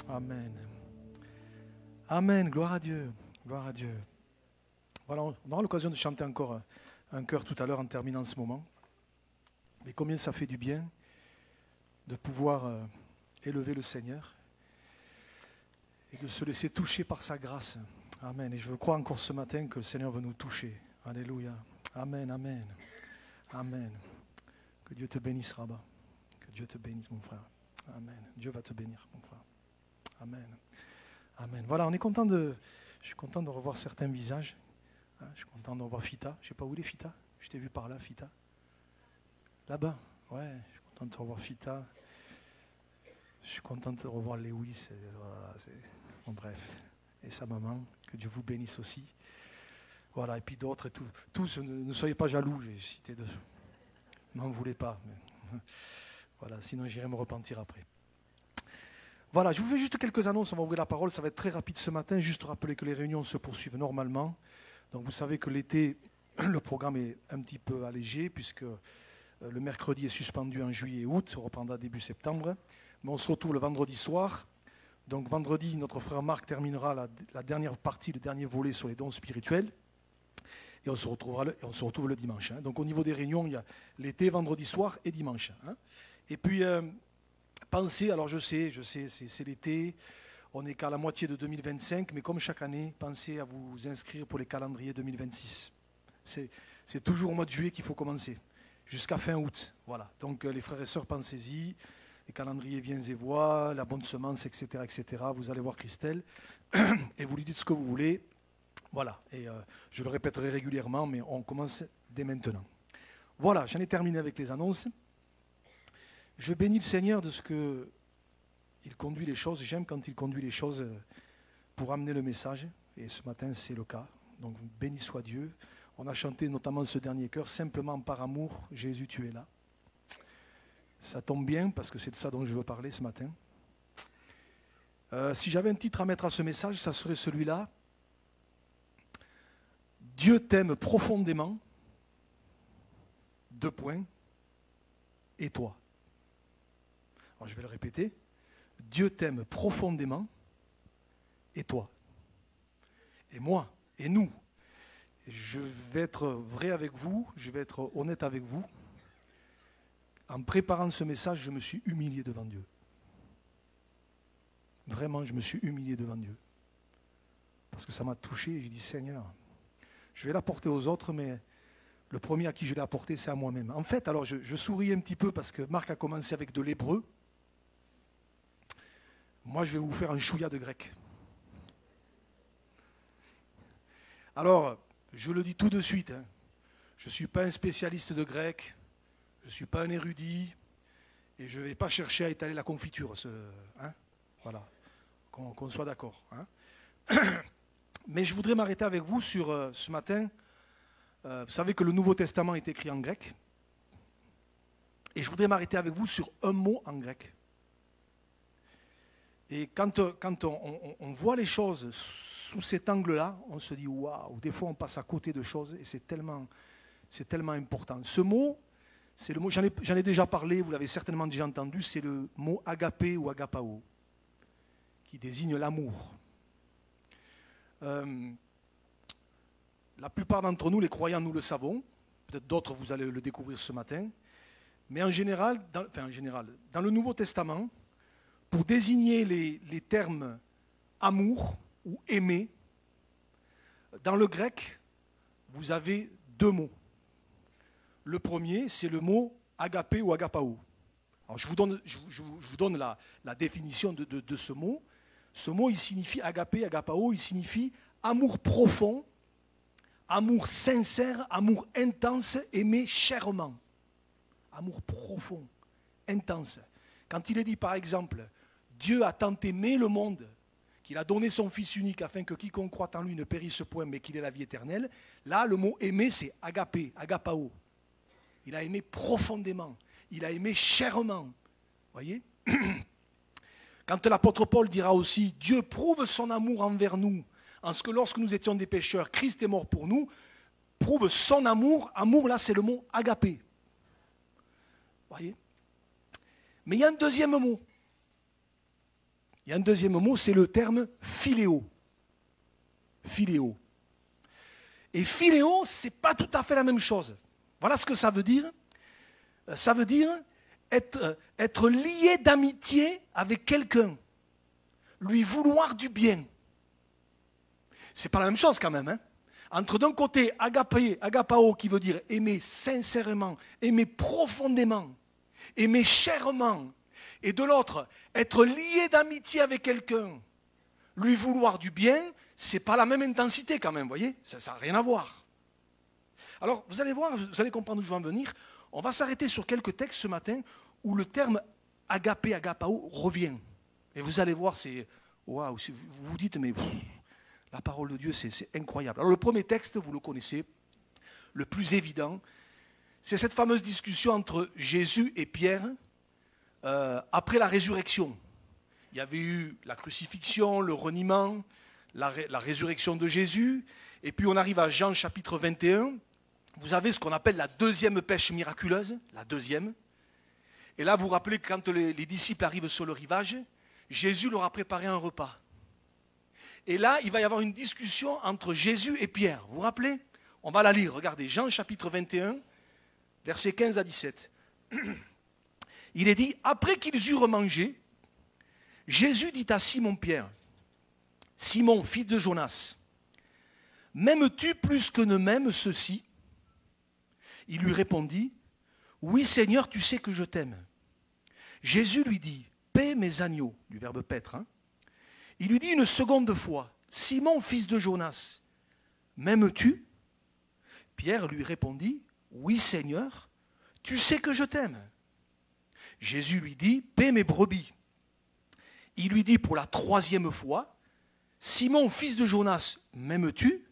Amen. Amen, gloire à Dieu, gloire à Dieu. Voilà, on aura l'occasion de chanter encore un chœur tout à l'heure en terminant ce moment. Mais combien ça fait du bien de pouvoir élever le Seigneur et de se laisser toucher par sa grâce. Amen. Et je crois encore ce matin que le Seigneur veut nous toucher. Alléluia. Amen, amen. Amen. Que Dieu te bénisse, Rabat. Que Dieu te bénisse, mon frère. Amen. Dieu va te bénir, mon frère. Amen. Amen. Voilà, je suis content de revoir certains visages. Je suis content de revoir Fita. Je ne sais pas où il est, Fita. Je t'ai vu par là, Fita. Là-bas. Ouais, je suis content de te revoir, Fita. Je suis content de te revoir, Lewis. Voilà, bon, bref. Et sa maman. Que Dieu vous bénisse aussi. Voilà, et puis d'autres et tout. Tous, ne soyez pas jaloux, j'ai cité deux. N'en voulez pas. Mais voilà, sinon j'irai me repentir après. Voilà, je vous fais juste quelques annonces, on va ouvrir la parole, ça va être très rapide ce matin. Juste rappeler que les réunions se poursuivent normalement. Donc vous savez que l'été, le programme est un petit peu allégé, puisque le mercredi est suspendu en juillet et août, on reprendra début septembre. Mais on se retrouve le vendredi soir. Donc vendredi, notre frère Marc terminera la dernière partie, le dernier volet sur les dons spirituels. Et on se retrouve le dimanche. Donc au niveau des réunions, il y a l'été, vendredi soir et dimanche. Et puis, pensez, alors je sais, c'est l'été, on n'est qu'à la moitié de 2025, mais comme chaque année, pensez à vous inscrire pour les calendriers 2026. C'est toujours au mois de juillet qu'il faut commencer, jusqu'à fin août. Voilà. Donc les frères et sœurs, pensez-y. les calendriers Viens et Voix, la bonne semence, etc., etc. Vous allez voir Christelle et vous lui dites ce que vous voulez. Voilà, et je le répéterai régulièrement, mais on commence dès maintenant. Voilà, j'en ai terminé avec les annonces. Je bénis le Seigneur de ce qu'il conduit les choses. J'aime quand il conduit les choses pour amener le message, et ce matin c'est le cas. Donc béni soit Dieu. On a chanté notamment ce dernier chœur, simplement par amour, Jésus tu es là. Ça tombe bien parce que c'est de ça dont je veux parler ce matin. Si j'avais un titre à mettre à ce message, ça serait celui-là. Dieu t'aime profondément, 2 points, et toi. Alors je vais le répéter. Dieu t'aime profondément, et toi. Et moi, et nous. Je vais être vrai avec vous, je vais être honnête avec vous. En préparant ce message, je me suis humilié devant Dieu. Vraiment, je me suis humilié devant Dieu. Parce que ça m'a touché et j'ai dit, Seigneur, je vais l'apporter aux autres, mais le premier à qui je l'ai apporté, c'est à moi-même. En fait, alors je souris un petit peu parce que Marc a commencé avec de l'hébreu. Moi, je vais vous faire un chouïa de grec. Alors, je le dis tout de suite, hein, je ne suis pas un spécialiste de grec, je ne suis pas un érudit, et je ne vais pas chercher à étaler la confiture. Voilà, qu'on soit d'accord. Hein. Mais je voudrais m'arrêter avec vous sur ce matin. Vous savez que le Nouveau Testament est écrit en grec. Et je voudrais m'arrêter avec vous sur un mot en grec. Et quand on voit les choses sous cet angle-là, on se dit waouh, des fois on passe à côté de choses et c'est tellement important. Ce mot, c'est le mot, j'en ai déjà parlé, vous l'avez certainement déjà entendu, c'est le mot agapé ou agapao, qui désigne l'amour. La plupart d'entre nous, les croyants, nous le savons, peut-être d'autres vous allez le découvrir ce matin, mais en général, dans le Nouveau Testament, pour désigner les termes amour ou aimer, dans le grec, vous avez 2 mots. Le premier, c'est le mot agapé ou agapao. Alors, je vous donne la définition de ce mot. Ce mot, il signifie agapé, agapao, il signifie amour profond, amour sincère, amour intense, aimer chèrement. Amour profond, intense. Quand il est dit, par exemple, Dieu a tant aimé le monde qu'il a donné son Fils unique afin que quiconque croit en lui ne périsse point, mais qu'il ait la vie éternelle. Là, le mot aimer, c'est agapé, agapao. Il a aimé profondément, il a aimé chèrement. Voyez ? Quand l'apôtre Paul dira aussi, Dieu prouve son amour envers nous, en ce que lorsque nous étions des pécheurs, Christ est mort pour nous, prouve son amour. Amour, là, c'est le mot agapé. Voyez ? Mais il y a un deuxième mot. Il y a un deuxième mot, c'est le terme philéo. Philéo. Et philéo, ce n'est pas tout à fait la même chose. Voilà ce que ça veut dire. Ça veut dire être lié d'amitié avec quelqu'un. Lui vouloir du bien. Ce n'est pas la même chose quand même. Hein. Entre d'un côté, agapé, agapao, qui veut dire aimer sincèrement, aimer profondément, aimer chèrement, et de l'autre, être lié d'amitié avec quelqu'un, lui vouloir du bien, ce n'est pas la même intensité quand même, vous voyez, ça n'a rien à voir. Alors, vous allez voir, vous allez comprendre où je veux en venir. On va s'arrêter sur quelques textes ce matin où le terme agapé, agapao revient. Et vous allez voir, c'est waouh, vous vous dites, mais la parole de Dieu, c'est incroyable. Alors, le premier texte, vous le connaissez, le plus évident, c'est cette fameuse discussion entre Jésus et Pierre après la résurrection. Il y avait eu la crucifixion, le reniement, la résurrection de Jésus, et puis on arrive à Jean chapitre 21. Vous avez ce qu'on appelle la deuxième pêche miraculeuse, la deuxième. Et là, vous vous rappelez que quand les disciples arrivent sur le rivage, Jésus leur a préparé un repas. Et là, il va y avoir une discussion entre Jésus et Pierre. Vous vous rappelez ? On va la lire. Regardez, Jean chapitre 21, versets 15 à 17. Il est dit, après qu'ils eurent mangé, Jésus dit à Simon-Pierre, « Simon, fils de Jonas, m'aimes-tu plus que ne m'aiment ceux-ci » Il lui répondit, « Oui, Seigneur, tu sais que je t'aime. » Jésus lui dit, paie mes agneaux, du verbe paître. Hein. Il lui dit une seconde fois, Simon, fils de Jonas, m'aimes-tu? Pierre lui répondit, oui Seigneur, tu sais que je t'aime. Jésus lui dit, paie mes brebis. Il lui dit pour la troisième fois, Simon, fils de Jonas, m'aimes-tu?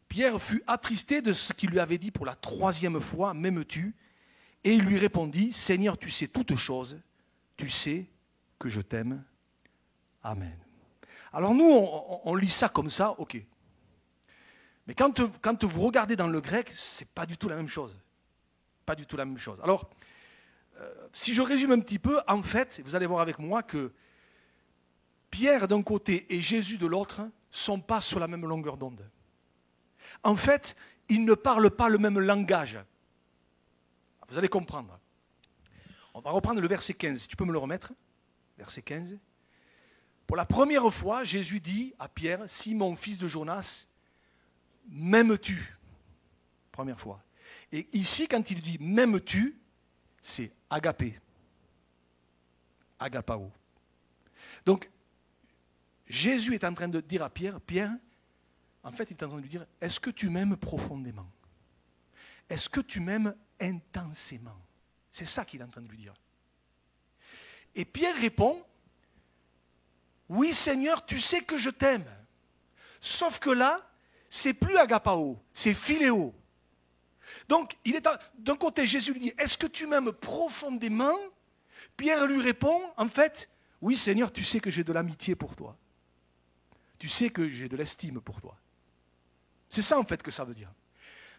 Pierre fut attristé de ce qu'il lui avait dit pour la troisième fois, m'aimes-tu? Et il lui répondit, Seigneur, tu sais toutes choses, tu sais que je t'aime. Amen. Alors nous, on lit ça comme ça, ok. Mais quand vous regardez dans le grec, ce n'est pas du tout la même chose. Pas du tout la même chose. Alors, si je résume un petit peu, en fait, vous allez voir avec moi que Pierre d'un côté et Jésus de l'autre ne sont pas sur la même longueur d'onde. En fait, ils ne parlent pas le même langage. Vous allez comprendre. On va reprendre le verset 15. Tu peux me le remettre? Verset 15. Pour la première fois, Jésus dit à Pierre, Simon, fils de Jonas, m'aimes-tu? Première fois. Et ici, quand il dit m'aimes-tu, c'est agapé. Agapao. Donc, Jésus est en train de dire à Pierre, Pierre, en fait, il est en train de lui dire, est-ce que tu m'aimes profondément? Est-ce que tu m'aimes intensément? C'est ça qu'il est en train de lui dire. Et Pierre répond, oui Seigneur, tu sais que je t'aime. Sauf que là, c'est plus agapao, c'est philéo. Donc, d'un côté, Jésus lui dit, est-ce que tu m'aimes profondément? Pierre lui répond, en fait, oui Seigneur, tu sais que j'ai de l'amitié pour toi. Tu sais que j'ai de l'estime pour toi. C'est ça en fait que ça veut dire.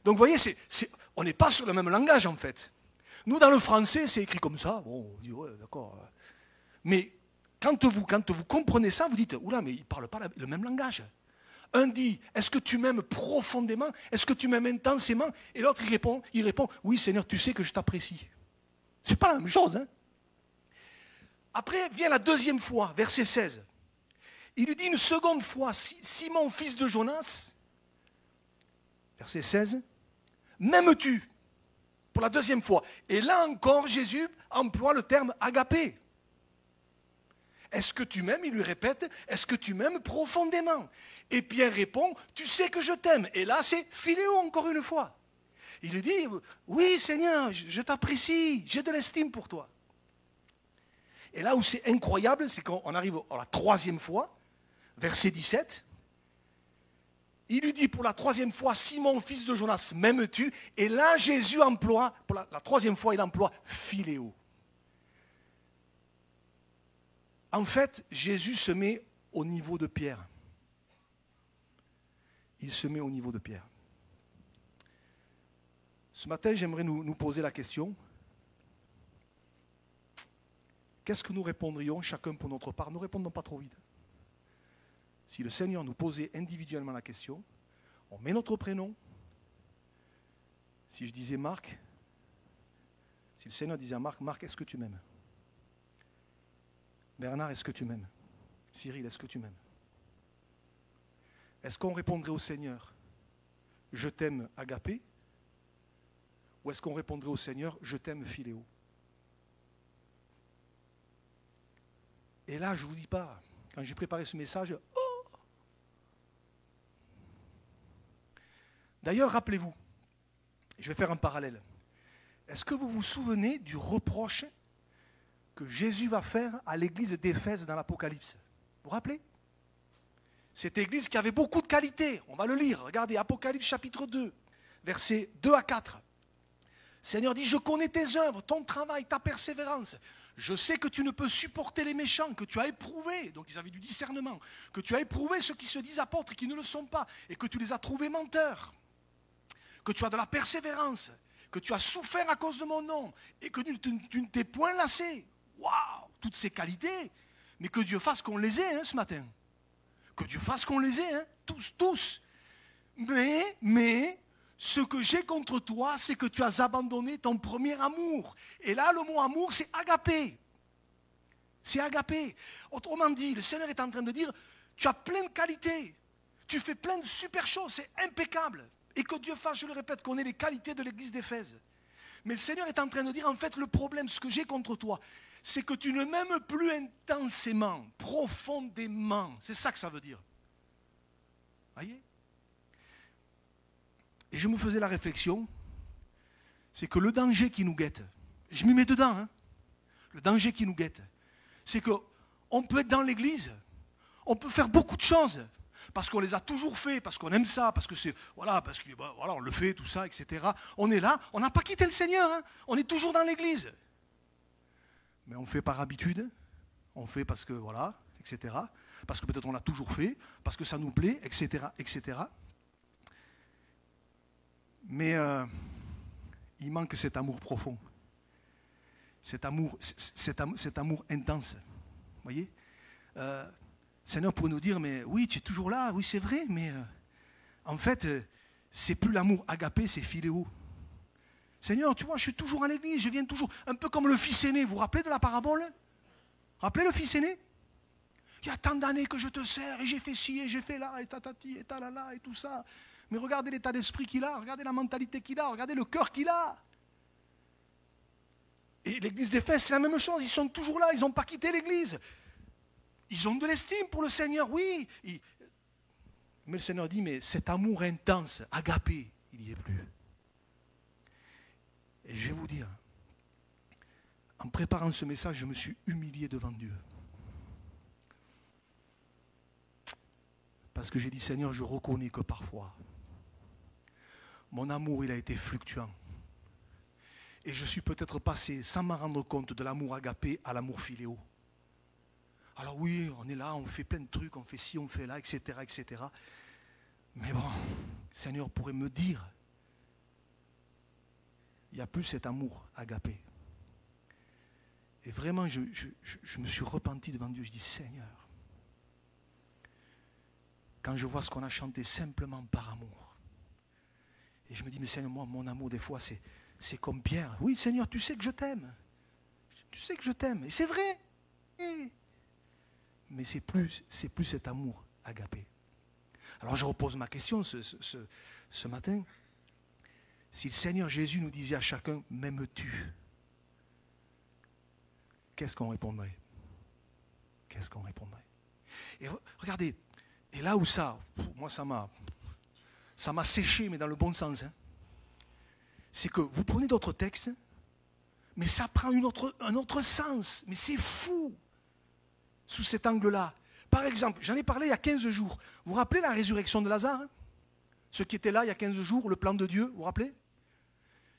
Donc vous voyez, on n'est pas sur le même langage en fait. Nous dans le français, c'est écrit comme ça, bon, on dit ouais, d'accord. Mais quand vous comprenez ça, vous dites, oula, mais ils ne parlent pas le même langage. Un dit, est-ce que tu m'aimes profondément? Est-ce que tu m'aimes intensément? Et l'autre, il répond, oui Seigneur, tu sais que je t'apprécie. C'est pas la même chose. Hein. Après vient la deuxième fois, verset 16. Il lui dit une seconde fois, Simon, fils de Jonas, verset 16, m'aimes-tu? Pour la deuxième fois. Et là encore, Jésus emploie le terme agapé. Est-ce que tu m'aimes? Il lui répète, est-ce que tu m'aimes profondément? Et Pierre répond, tu sais que je t'aime. Et là, c'est philéo encore une fois. Il lui dit, oui Seigneur, je t'apprécie, j'ai de l'estime pour toi. Et là où c'est incroyable, c'est qu'on arrive à la troisième fois, verset 17. Il lui dit pour la troisième fois, Simon, fils de Jonas, m'aimes-tu? Et là, Jésus emploie, pour la troisième fois, il emploie philéo. En fait, Jésus se met au niveau de Pierre. Il se met au niveau de Pierre. Ce matin, j'aimerais nous poser la question. Qu'est-ce que nous répondrions chacun pour notre part? Ne répondons pas trop vite. Si le Seigneur nous posait individuellement la question, on met notre prénom. Si je disais Marc, si le Seigneur disait à Marc, Marc, est-ce que tu m'aimes? Bernard, est-ce que tu m'aimes? Cyril, est-ce que tu m'aimes? Est-ce qu'on répondrait au Seigneur, je t'aime agapé? Ou est-ce qu'on répondrait au Seigneur, je t'aime philéo? Et là, je ne vous dis pas, quand j'ai préparé ce message, oh! D'ailleurs, rappelez-vous, je vais faire un parallèle. Est-ce que vous vous souvenez du reproche que Jésus va faire à l'église d'Éphèse dans l'Apocalypse? Vous vous rappelez? Cette église qui avait beaucoup de qualités, on va le lire, regardez, Apocalypse chapitre 2, versets 2 à 4. Le Seigneur dit, je connais tes œuvres, ton travail, ta persévérance. Je sais que tu ne peux supporter les méchants, que tu as éprouvé, donc ils avaient du discernement, que tu as éprouvé ceux qui se disent apôtres et qui ne le sont pas, et que tu les as trouvés menteurs, que tu as de la persévérance, que tu as souffert à cause de mon nom, et que tu ne t'es point lassé. Waouh, toutes ces qualités, mais que Dieu fasse qu'on les ait ce matin. Que Dieu fasse qu'on les ait, tous. Mais, ce que j'ai contre toi, c'est que tu as abandonné ton premier amour. Et là, le mot amour, c'est agapé. C'est agapé. Autrement dit, le Seigneur est en train de dire, tu as plein de qualités. Tu fais plein de super choses, c'est impeccable. Et que Dieu fasse, je le répète, qu'on ait les qualités de l'église d'Éphèse. Mais le Seigneur est en train de dire, en fait, le problème, ce que j'ai contre toi, c'est que tu ne m'aimes plus intensément, profondément. C'est ça que ça veut dire. Voyez? Et je me faisais la réflexion, c'est que le danger qui nous guette, je m'y mets dedans, hein, le danger qui nous guette, c'est qu'on peut être dans l'église, on peut faire beaucoup de choses, parce qu'on les a toujours fait, parce qu'on aime ça, parce que c'est, voilà, parce que voilà, on le fait, tout ça, etc. On est là, on n'a pas quitté le Seigneur, hein, on est toujours dans l'église. Mais on fait par habitude, on fait parce que, voilà, etc. Parce que peut-être on l'a toujours fait, parce que ça nous plaît, etc., etc. Mais il manque cet amour profond, cet amour intense. Vous voyez, Seigneur pourrait nous dire, mais oui, tu es toujours là, oui c'est vrai, mais en fait, c'est plus l'amour agapé, c'est philéo. Seigneur, tu vois, je suis toujours à l'église, je viens toujours, un peu comme le fils aîné, vous vous rappelez de la parabole? Vous rappelez le fils aîné? Il y a tant d'années que je te sers, et j'ai fait ci, et j'ai fait là, et tatati, et talala, et tout ça. Mais regardez l'état d'esprit qu'il a, regardez la mentalité qu'il a, regardez le cœur qu'il a. Et l'église d'Éphèse, c'est la même chose, ils sont toujours là, ils n'ont pas quitté l'église. Ils ont de l'estime pour le Seigneur, oui. Mais le Seigneur dit, mais cet amour intense, agapé, il n'y est plus. Et je vais vous dire, en préparant ce message, je me suis humilié devant Dieu. Parce que j'ai dit, Seigneur, je reconnais que parfois, mon amour, il a été fluctuant. Et je suis peut-être passé, sans m'en rendre compte, de l'amour agapé à l'amour philéo. Alors oui, on est là, on fait plein de trucs, on fait ci, on fait là, etc., etc. Mais bon, le Seigneur pourrait me dire, il n'y a plus cet amour agapé. Et vraiment, je me suis repenti devant Dieu, je dis, Seigneur, quand je vois ce qu'on a chanté simplement par amour, et je me dis, mais Seigneur, moi, mon amour, des fois, c'est comme Pierre. Oui, Seigneur, tu sais que je t'aime. Tu sais que je t'aime. Et c'est vrai. Mais c'est plus cet amour agapé. Alors je repose ma question ce matin. Si le Seigneur Jésus nous disait à chacun, m'aimes-tu? Qu'est-ce qu'on répondrait? Qu'est-ce qu'on répondrait? Et regardez, et là où moi ça m'a séché, mais dans le bon sens, hein, c'est que vous prenez d'autres textes, mais ça prend un autre sens. Mais c'est fou, sous cet angle-là. Par exemple, j'en ai parlé il y a 15 jours. Vous vous rappelez la résurrection de Lazare, hein? Ceux qui étaient là il y a 15 jours, le plan de Dieu, vous vous rappelez?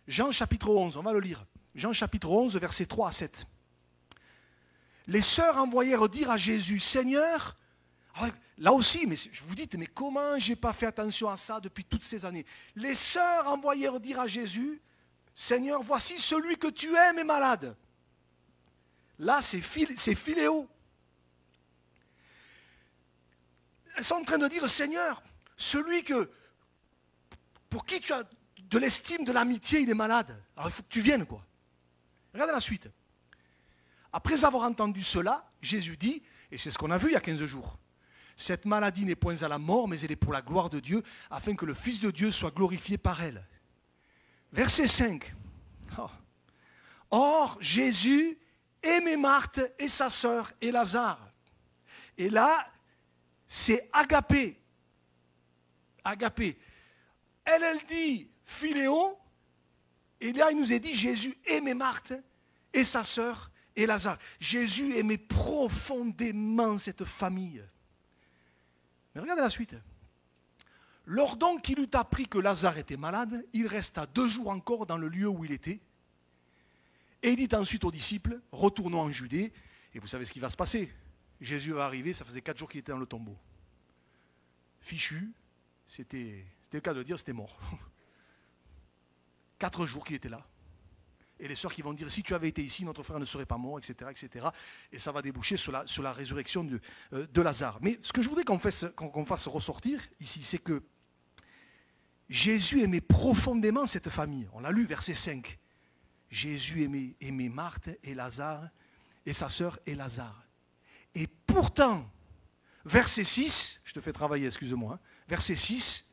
Jean chapitre 11, on va le lire. Jean chapitre 11, versets 3 à 7. Les sœurs envoyèrent dire à Jésus, Seigneur, alors, là aussi, mais je vous dis, mais comment je n'ai pas fait attention à ça depuis toutes ces années? Les sœurs envoyèrent dire à Jésus, Seigneur, voici celui que tu aimes est malade. Là, c'est philéo. Elles sont en train de dire, Seigneur, celui pour qui tu as de l'estime, de l'amitié, il est malade. Alors il faut que tu viennes, quoi. Regardez la suite. Après avoir entendu cela, Jésus dit, et c'est ce qu'on a vu il y a 15 jours, cette maladie n'est point à la mort, mais elle est pour la gloire de Dieu, afin que le Fils de Dieu soit glorifié par elle. Verset 5. Or, Jésus aimait Marthe et sa sœur et Lazare. Et là, c'est agapé. Agapé. Elle dit philéo, et là, il nous est dit, Jésus aimait Marthe et sa sœur et Lazare. Jésus aimait profondément cette famille. Mais regardez la suite. Lors donc qu'il eut appris que Lazare était malade, il resta 2 jours encore dans le lieu où il était. Et il dit ensuite aux disciples, retournons en Judée. Et vous savez ce qui va se passer. Jésus va arriver, ça faisait 4 jours qu'il était dans le tombeau. Fichu, c'était le cas de le dire, c'était mort. 4 jours qu'il était là. Et les sœurs qui vont dire, si tu avais été ici, notre frère ne serait pas mort, etc. etc. Et ça va déboucher sur la résurrection de Lazare. Mais ce que je voudrais qu'on fasse ressortir ici, c'est que Jésus aimait profondément cette famille. On l'a lu, verset 5. Jésus aimait Marthe et Lazare, et sa sœur et Lazare. Et pourtant, verset 6, je te fais travailler, excuse-moi, hein, verset 6,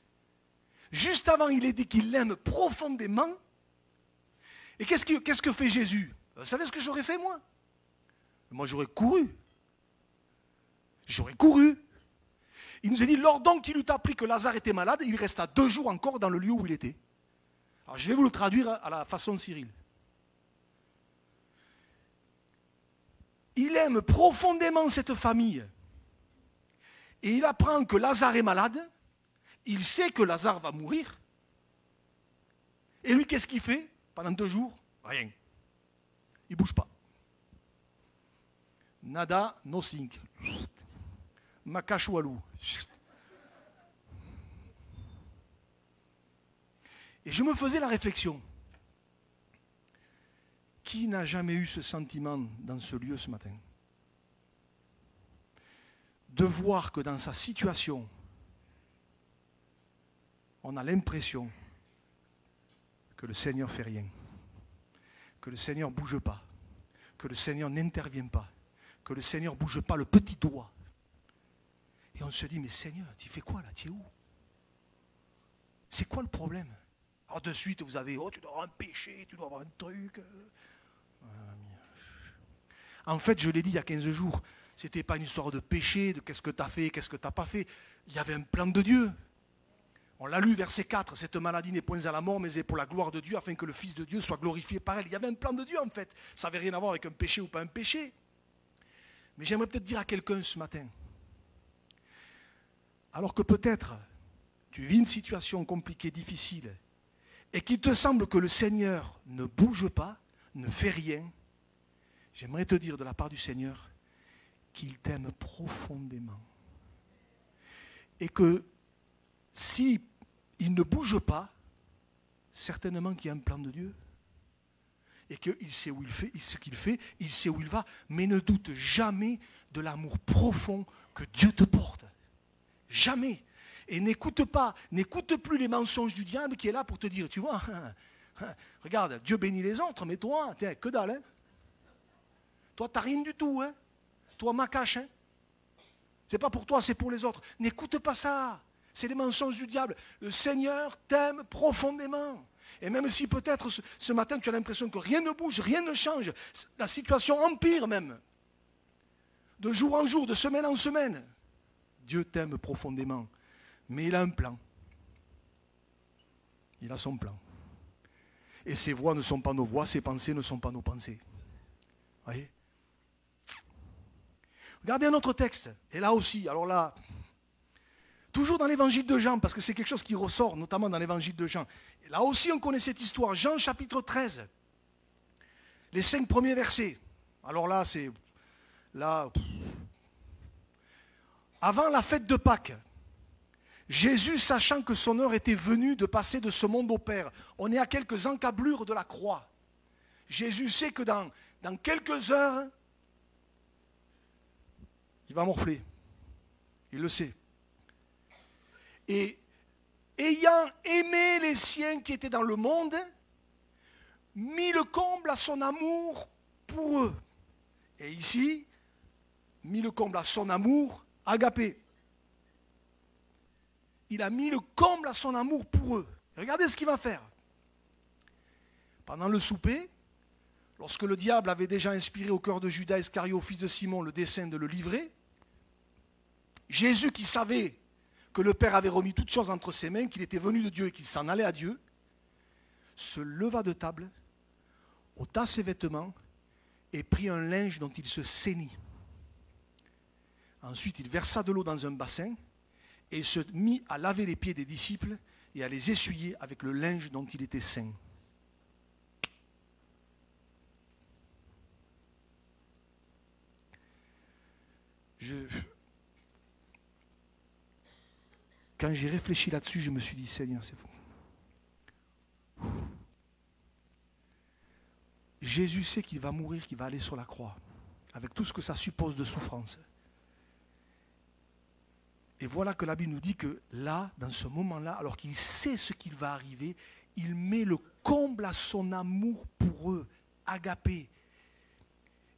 juste avant, il est dit qu'il l'aime profondément. Et qu'est-ce que fait Jésus? Vous savez ce que j'aurais fait, moi? Moi, j'aurais couru. J'aurais couru. Il nous a dit, lors donc qu'il eut appris que Lazare était malade, il resta 2 jours encore dans le lieu où il était. Alors, je vais vous le traduire à la façon de Cyril. Il aime profondément cette famille. Et il apprend que Lazare est malade. Il sait que Lazare va mourir. Et lui, qu'est-ce qu'il fait pendant 2 jours? Rien. Il ne bouge pas. Nada, nothing. Makachoualou. Et je me faisais la réflexion. Qui n'a jamais eu ce sentiment dans ce lieu ce matin? De voir que dans sa situation, on a l'impression que le Seigneur ne fait rien, que le Seigneur ne bouge pas, que le Seigneur n'intervient pas, que le Seigneur ne bouge pas le petit doigt. Et on se dit, mais Seigneur, tu fais quoi là? Tu es où? C'est quoi le problème? Alors de suite, vous avez, oh, tu dois avoir un péché, tu dois avoir un truc. En fait, je l'ai dit il y a 15 jours, ce n'était pas une histoire de péché, de qu'est-ce que tu as fait, qu'est-ce que tu n'as pas fait. Il y avait un plan de Dieu. On l'a lu, verset 4, cette maladie n'est point à la mort, mais est pour la gloire de Dieu, afin que le Fils de Dieu soit glorifié par elle. Il y avait un plan de Dieu en fait. Ça n'avait rien à voir avec un péché ou pas un péché. Mais j'aimerais peut-être dire à quelqu'un ce matin, alors que peut-être tu vis une situation compliquée, difficile, et qu'il te semble que le Seigneur ne bouge pas, ne fait rien, j'aimerais te dire de la part du Seigneur qu'il t'aime profondément. Et que si il ne bouge pas, certainement qu'il y a un plan de Dieu. Et qu'il sait où il fait, ce qu'il fait, il sait où il va, mais ne doute jamais de l'amour profond que Dieu te porte. Jamais. Et n'écoute plus les mensonges du diable qui est là pour te dire, tu vois, regarde, Dieu bénit les autres, mais toi, t'es que dalle, hein. Toi, t'as rien du tout, hein. Toi, macache, hein. C'est pas pour toi, c'est pour les autres. N'écoute pas ça. C'est les mensonges du diable. Le Seigneur t'aime profondément. Et même si peut-être ce matin tu as l'impression que rien ne bouge, rien ne change, la situation empire même. De jour en jour, de semaine en semaine. Dieu t'aime profondément. Mais il a un plan. Il a son plan. Et ses voies ne sont pas nos voies, ses pensées ne sont pas nos pensées. Vous voyez ? Regardez un autre texte. Et là aussi, alors là, toujours dans l'évangile de Jean, parce que c'est quelque chose qui ressort, notamment dans l'évangile de Jean. Et là aussi, on connaît cette histoire. Jean chapitre 13. Les 5 premiers versets. Alors là, c'est... Là... Avant la fête de Pâques, Jésus, sachant que son heure était venue de passer de ce monde au Père, on est à quelques encablures de la croix. Jésus sait que dans quelques heures, il va morfler. Il le sait. Et ayant aimé les siens qui étaient dans le monde, mit le comble à son amour pour eux. Et ici, mis le comble à son amour, agapé. Il a mis le comble à son amour pour eux. Et regardez ce qu'il va faire. Pendant le souper, lorsque le diable avait déjà inspiré au cœur de Judas Iscario, fils de Simon, le dessein de le livrer, Jésus qui savait que le Père avait remis toutes choses entre ses mains, qu'il était venu de Dieu et qu'il s'en allait à Dieu, se leva de table, ôta ses vêtements et prit un linge dont il se ceignit. Ensuite, il versa de l'eau dans un bassin et se mit à laver les pieds des disciples et à les essuyer avec le linge dont il était ceint. Quand j'ai réfléchi là-dessus, je me suis dit, Seigneur, c'est vous. Jésus sait qu'il va mourir, qu'il va aller sur la croix, avec tout ce que ça suppose de souffrance. Et voilà que la Bible nous dit que là, dans ce moment-là, alors qu'il sait ce qu'il va arriver, il met le comble à son amour pour eux, agapé.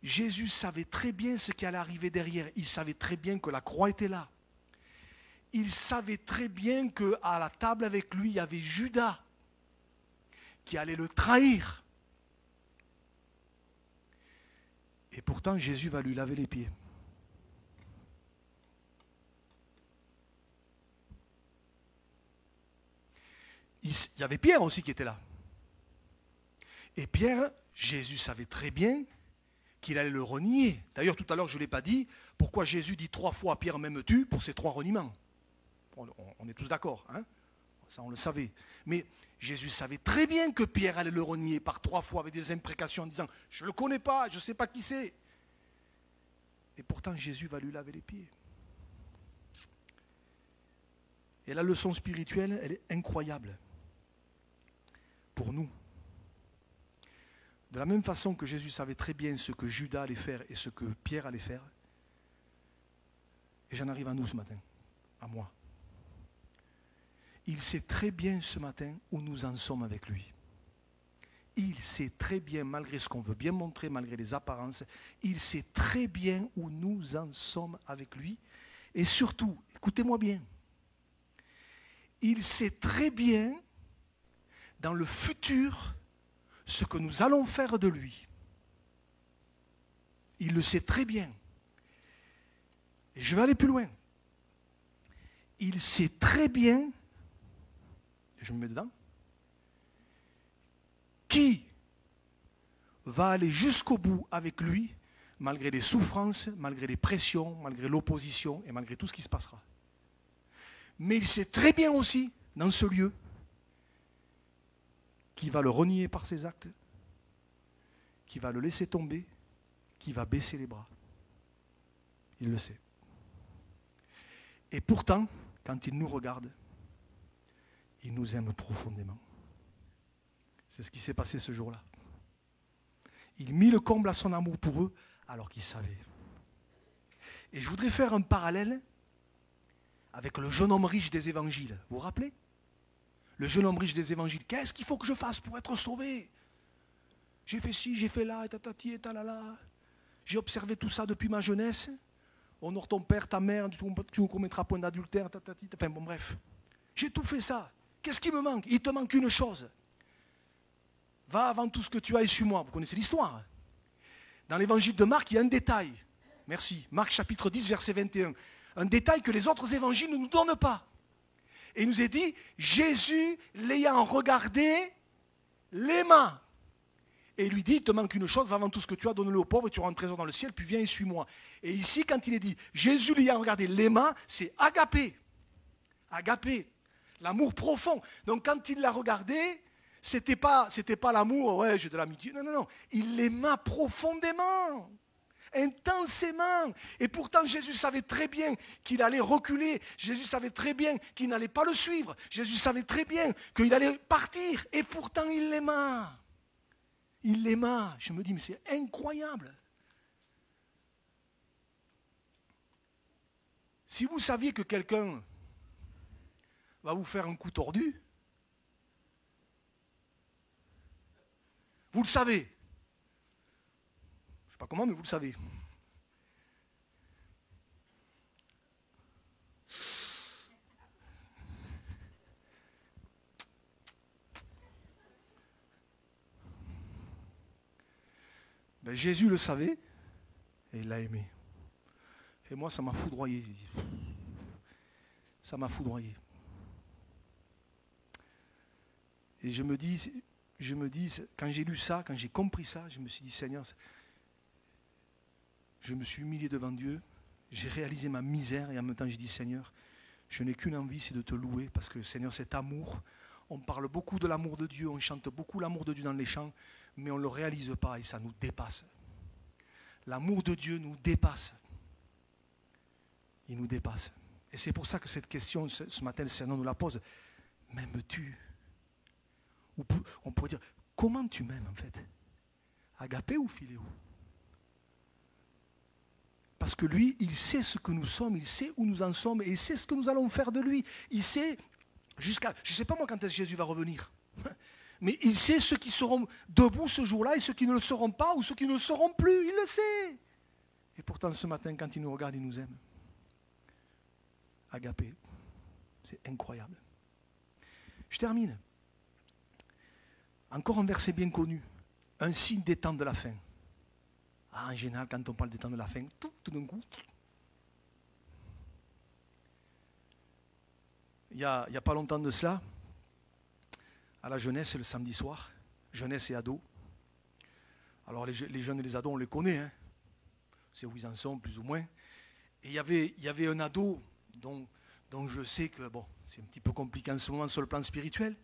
Jésus savait très bien ce qui allait arriver derrière. Il savait très bien que la croix était là. Il savait très bien qu'à la table avec lui, il y avait Judas qui allait le trahir. Et pourtant, Jésus va lui laver les pieds. Il y avait Pierre aussi qui était là. Et Pierre, Jésus savait très bien qu'il allait le renier. D'ailleurs, tout à l'heure, je ne l'ai pas dit, pourquoi Jésus dit 3 fois à Pierre, m'aimes-tu, pour ces 3 reniements. On est tous d'accord, hein? Ça on le savait. Mais Jésus savait très bien que Pierre allait le renier par 3 fois avec des imprécations en disant, je ne le connais pas, je ne sais pas qui c'est. Et pourtant, Jésus va lui laver les pieds. Et la leçon spirituelle, elle est incroyable pour nous. De la même façon que Jésus savait très bien ce que Judas allait faire et ce que Pierre allait faire, et j'en arrive à nous ce matin, à moi. Il sait très bien ce matin où nous en sommes avec lui. Il sait très bien, malgré ce qu'on veut bien montrer, malgré les apparences, il sait très bien où nous en sommes avec lui. Et surtout, écoutez-moi bien, il sait très bien dans le futur ce que nous allons faire de lui. Il le sait très bien. Et je vais aller plus loin. Il sait très bien, je me mets dedans, qui va aller jusqu'au bout avec lui, malgré les souffrances, malgré les pressions, malgré l'opposition et malgré tout ce qui se passera. Mais il sait très bien aussi, dans ce lieu, qui va le renier par ses actes, qui va le laisser tomber, qui va baisser les bras. Il le sait. Et pourtant, quand il nous regarde, il nous aime profondément. C'est ce qui s'est passé ce jour-là. Il mit le comble à son amour pour eux, alors qu'il savait. Et je voudrais faire un parallèle avec le jeune homme riche des évangiles. Vous vous rappelez ? Le jeune homme riche des évangiles. Qu'est-ce qu'il faut que je fasse pour être sauvé ? J'ai fait ci, j'ai fait là, et tatati, et talala. J'ai observé tout ça depuis ma jeunesse. Honore ton père, ta mère, tu ne commettras point d'adultère, tatati. Enfin bon, bref. J'ai tout fait ça. Qu'est-ce qui me manque ? Il te manque une chose. Va avant tout ce que tu as et suis-moi. Vous connaissez l'histoire. Dans l'évangile de Marc, il y a un détail. Merci. Marc chapitre 10, verset 21. Un détail que les autres évangiles ne nous donnent pas. Et il nous est dit, Jésus, l'ayant regardé, l'aima. Et il lui dit, il te manque une chose, va avant tout ce que tu as, donne-le aux pauvres, et tu auras un trésor dans le ciel, puis viens et suis-moi. Et ici, quand il est dit, Jésus l'ayant regardé, l'aima, c'est agapé. Agapé. L'amour profond. Donc quand il l'a regardé, c'était pas l'amour, ouais, j'ai de l'amitié. Non, non, non. Il l'aima profondément. Intensément. Et pourtant, Jésus savait très bien qu'il allait reculer. Jésus savait très bien qu'il n'allait pas le suivre. Jésus savait très bien qu'il allait partir. Et pourtant, il l'aima. Il l'aima. Je me dis, mais c'est incroyable. Si vous saviez que quelqu'un va vous faire un coup tordu, vous le savez. Pas comment, mais vous le savez. Ben, Jésus le savait et il l'a aimé. Et moi, ça m'a foudroyé. Ça m'a foudroyé. Et je me dis, quand j'ai lu ça, quand j'ai compris ça, je me suis dit, Seigneur, je me suis humilié devant Dieu, j'ai réalisé ma misère et en même temps j'ai dit, Seigneur, je n'ai qu'une envie, c'est de te louer parce que Seigneur, cet amour, on parle beaucoup de l'amour de Dieu, on chante beaucoup l'amour de Dieu dans les chants, mais on ne le réalise pas et ça nous dépasse. L'amour de Dieu nous dépasse. Il nous dépasse. Et c'est pour ça que cette question, ce matin, le Seigneur nous la pose. M'aimes-tu ? Ou on pourrait dire, comment tu m'aimes en fait ? Agapé ou philéo ? Parce que lui, il sait ce que nous sommes, il sait où nous en sommes et il sait ce que nous allons faire de lui. Il sait jusqu'à, je ne sais pas moi quand est-ce que Jésus va revenir, mais il sait ceux qui seront debout ce jour-là et ceux qui ne le seront pas ou ceux qui ne le seront plus, il le sait. Et pourtant ce matin, quand il nous regarde, il nous aime. Agapé, c'est incroyable. Je termine. Encore un verset bien connu, un signe des temps de la fin. En général, quand on parle des temps de la fin, tout d'un coup. Il n'y a pas longtemps de cela, à la jeunesse, le samedi soir, jeunesse et ados. Alors les jeunes et les ados, on les connaît, hein. C'est où ils en sont, plus ou moins. Et il y avait un ado dont je sais que bon, c'est un petit peu compliqué en ce moment sur le plan spirituel.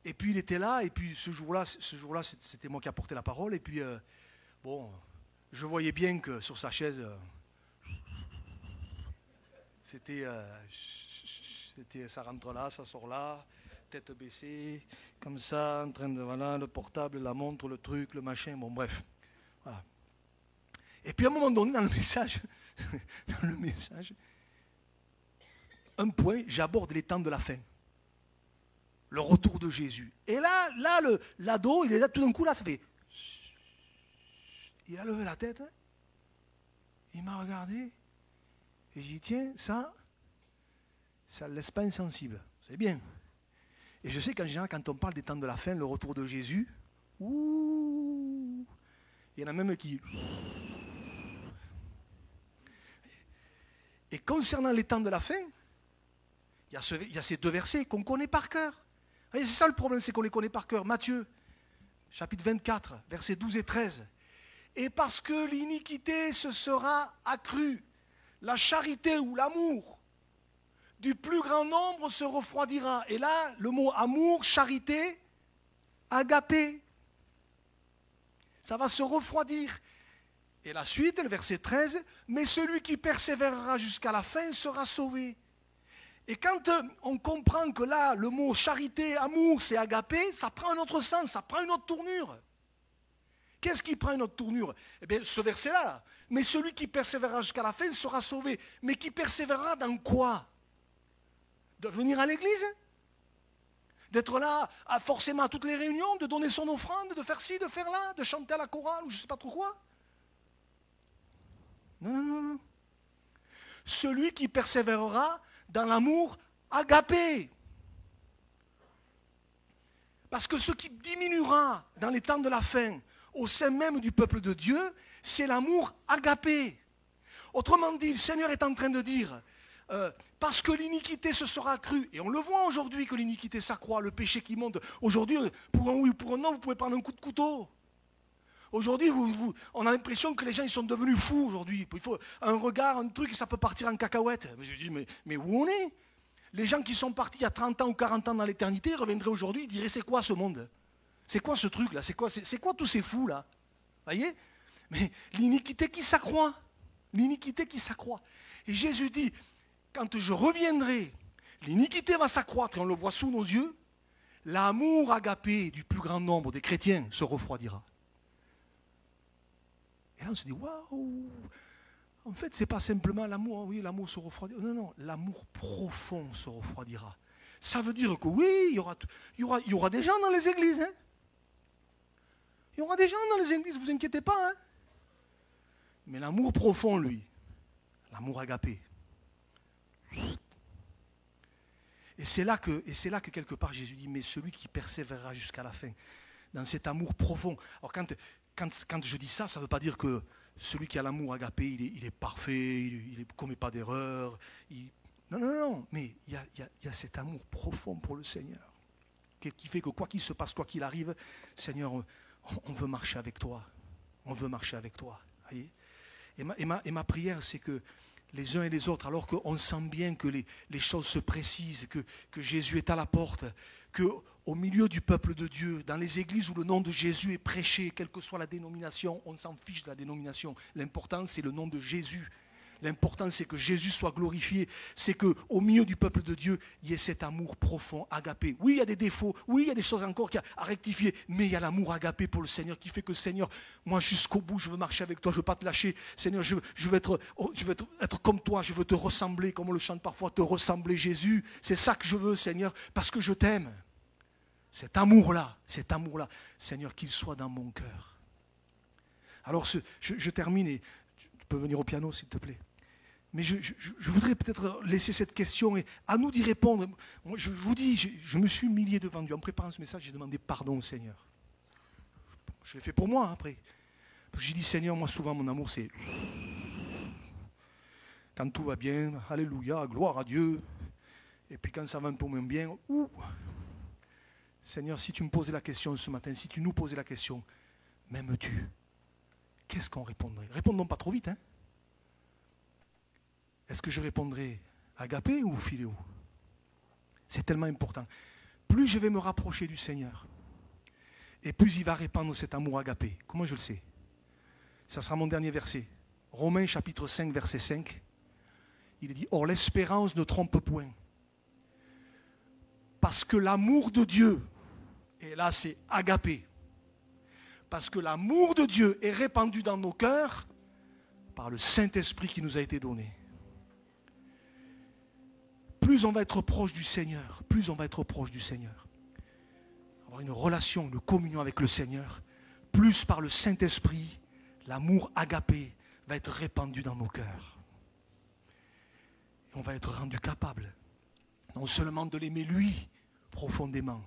Et puis il était là, et puis ce jour-là, c'était moi qui apportais la parole, et puis bon, je voyais bien que sur sa chaise, c'était, ça rentre là, ça sort là, tête baissée, comme ça, en train de, voilà, le portable, la montre, le truc, le machin, bon bref, voilà. Et puis à un moment donné, dans le message, un point, j'aborde les temps de la fin. Le retour de Jésus. Et là l'ado, il est là, tout d'un coup, là, ça fait... Il a levé la tête, hein, il m'a regardé, et j'ai dit, tiens, ça ne le laisse pas insensible. C'est bien. Et je sais qu'en général, quand on parle des temps de la fin, le retour de Jésus, ouh, il y en a même qui... Et concernant les temps de la fin, il y a ces deux versets qu'on connaît par cœur. C'est ça le problème, c'est qu'on les connaît par cœur. Matthieu, chapitre 24, versets 12 et 13. Et parce que l'iniquité se sera accrue, la charité ou l'amour du plus grand nombre se refroidira. Et là, le mot amour, charité, agapé, ça va se refroidir. Et la suite, le verset 13, mais celui qui persévérera jusqu'à la fin sera sauvé. Et quand on comprend que là, le mot charité, amour, c'est agapé, ça prend un autre sens, ça prend une autre tournure. Qu'est-ce qui prend une autre tournure? Eh bien, ce verset-là, mais celui qui persévérera jusqu'à la fin sera sauvé. Mais qui persévérera dans quoi? De venir à l'église? D'être là forcément à toutes les réunions, de donner son offrande, de faire ci, de faire là, de chanter à la chorale, ou je ne sais pas trop quoi? Non. Celui qui persévérera dans l'amour agapé. Parce que ce qui diminuera dans les temps de la fin, au sein même du peuple de Dieu, c'est l'amour agapé. Autrement dit, le Seigneur est en train de dire, parce que l'iniquité se sera accrue, et on le voit aujourd'hui que l'iniquité s'accroît, le péché qui monte. Aujourd'hui, pour un oui ou pour un non, vous pouvez prendre un coup de couteau. Aujourd'hui, on a l'impression que les gens ils sont devenus fous aujourd'hui. Il faut un regard, un truc, et ça peut partir en cacahuète. Mais je dis, mais où on est? Les gens qui sont partis il y a 30 ans ou 40 ans dans l'éternité reviendraient aujourd'hui, ils diraient, c'est quoi ce monde? C'est quoi ce truc-là? C'est quoi tous ces fous-là? Voyez? Mais l'iniquité qui s'accroît. L'iniquité qui s'accroît. Et Jésus dit, quand je reviendrai, l'iniquité va s'accroître, et on le voit sous nos yeux, l'amour agapé du plus grand nombre des chrétiens se refroidira. Et là, on se dit, waouh! En fait, ce n'est pas simplement l'amour, oui, l'amour se refroidira. Non, l'amour profond se refroidira. Ça veut dire que oui, il y aura des gens dans les églises. Hein? Il y aura des gens dans les églises, ne vous inquiétez pas. Hein? Mais l'amour profond, lui, l'amour agapé. Et c'est là que quelque part Jésus dit, mais celui qui persévérera jusqu'à la fin, dans cet amour profond. Alors quand je dis ça, ça ne veut pas dire que celui qui a l'amour agapé, il est parfait, il ne commet pas d'erreur. Non, mais il y a cet amour profond pour le Seigneur, qui fait que quoi qu'il se passe, quoi qu'il arrive, Seigneur, on veut marcher avec toi. On veut marcher avec toi. Voyez? Et ma prière, c'est que les uns et les autres, alors qu'on sent bien que les choses se précisent, que Jésus est à la porte, qu'au milieu du peuple de Dieu, dans les églises où le nom de Jésus est prêché, quelle que soit la dénomination, on s'en fiche de la dénomination. L'important, c'est le nom de Jésus. L'important, c'est que Jésus soit glorifié. C'est qu'au milieu du peuple de Dieu, il y ait cet amour profond, agapé. Oui, il y a des défauts. Oui, il y a des choses encore à rectifier. Mais il y a l'amour agapé pour le Seigneur qui fait que, Seigneur, moi, jusqu'au bout, je veux marcher avec toi. Je ne veux pas te lâcher. Seigneur, je veux être comme toi. Je veux te ressembler, comme on le chante parfois, te ressembler, Jésus. C'est ça que je veux, Seigneur, parce que je t'aime. Cet amour-là, Seigneur, qu'il soit dans mon cœur. Alors, je termine et tu peux venir au piano, s'il te plaît. Mais je voudrais peut-être laisser cette question et à nous d'y répondre. Moi, je vous dis, je me suis humilié devant Dieu. En préparant ce message, j'ai demandé pardon au Seigneur. Je l'ai fait pour moi après. Parce que j'ai dit, Seigneur, moi souvent mon amour c'est quand tout va bien, alléluia, gloire à Dieu. Et puis quand ça va un peu moins bien, Seigneur, si tu me posais la question ce matin, si tu nous posais la question, m'aimes-tu? Qu'est-ce qu'on répondrait? Répondons pas trop vite. Hein? Est-ce que je répondrais agapé ou philéo? C'est tellement important. Plus je vais me rapprocher du Seigneur, et plus il va répandre cet amour agapé. Comment je le sais? Ça sera mon dernier verset. Romains chapitre 5, verset 5. Il est dit, or l'espérance ne trompe point. Parce que l'amour de Dieu, et là c'est agapé, parce que l'amour de Dieu est répandu dans nos cœurs par le Saint-Esprit qui nous a été donné. Plus on va être proche du Seigneur, plus on va être proche du Seigneur. Avoir une relation, une communion avec le Seigneur, plus par le Saint-Esprit, l'amour agapé va être répandu dans nos cœurs. Et on va être rendu capable, non seulement de l'aimer lui profondément,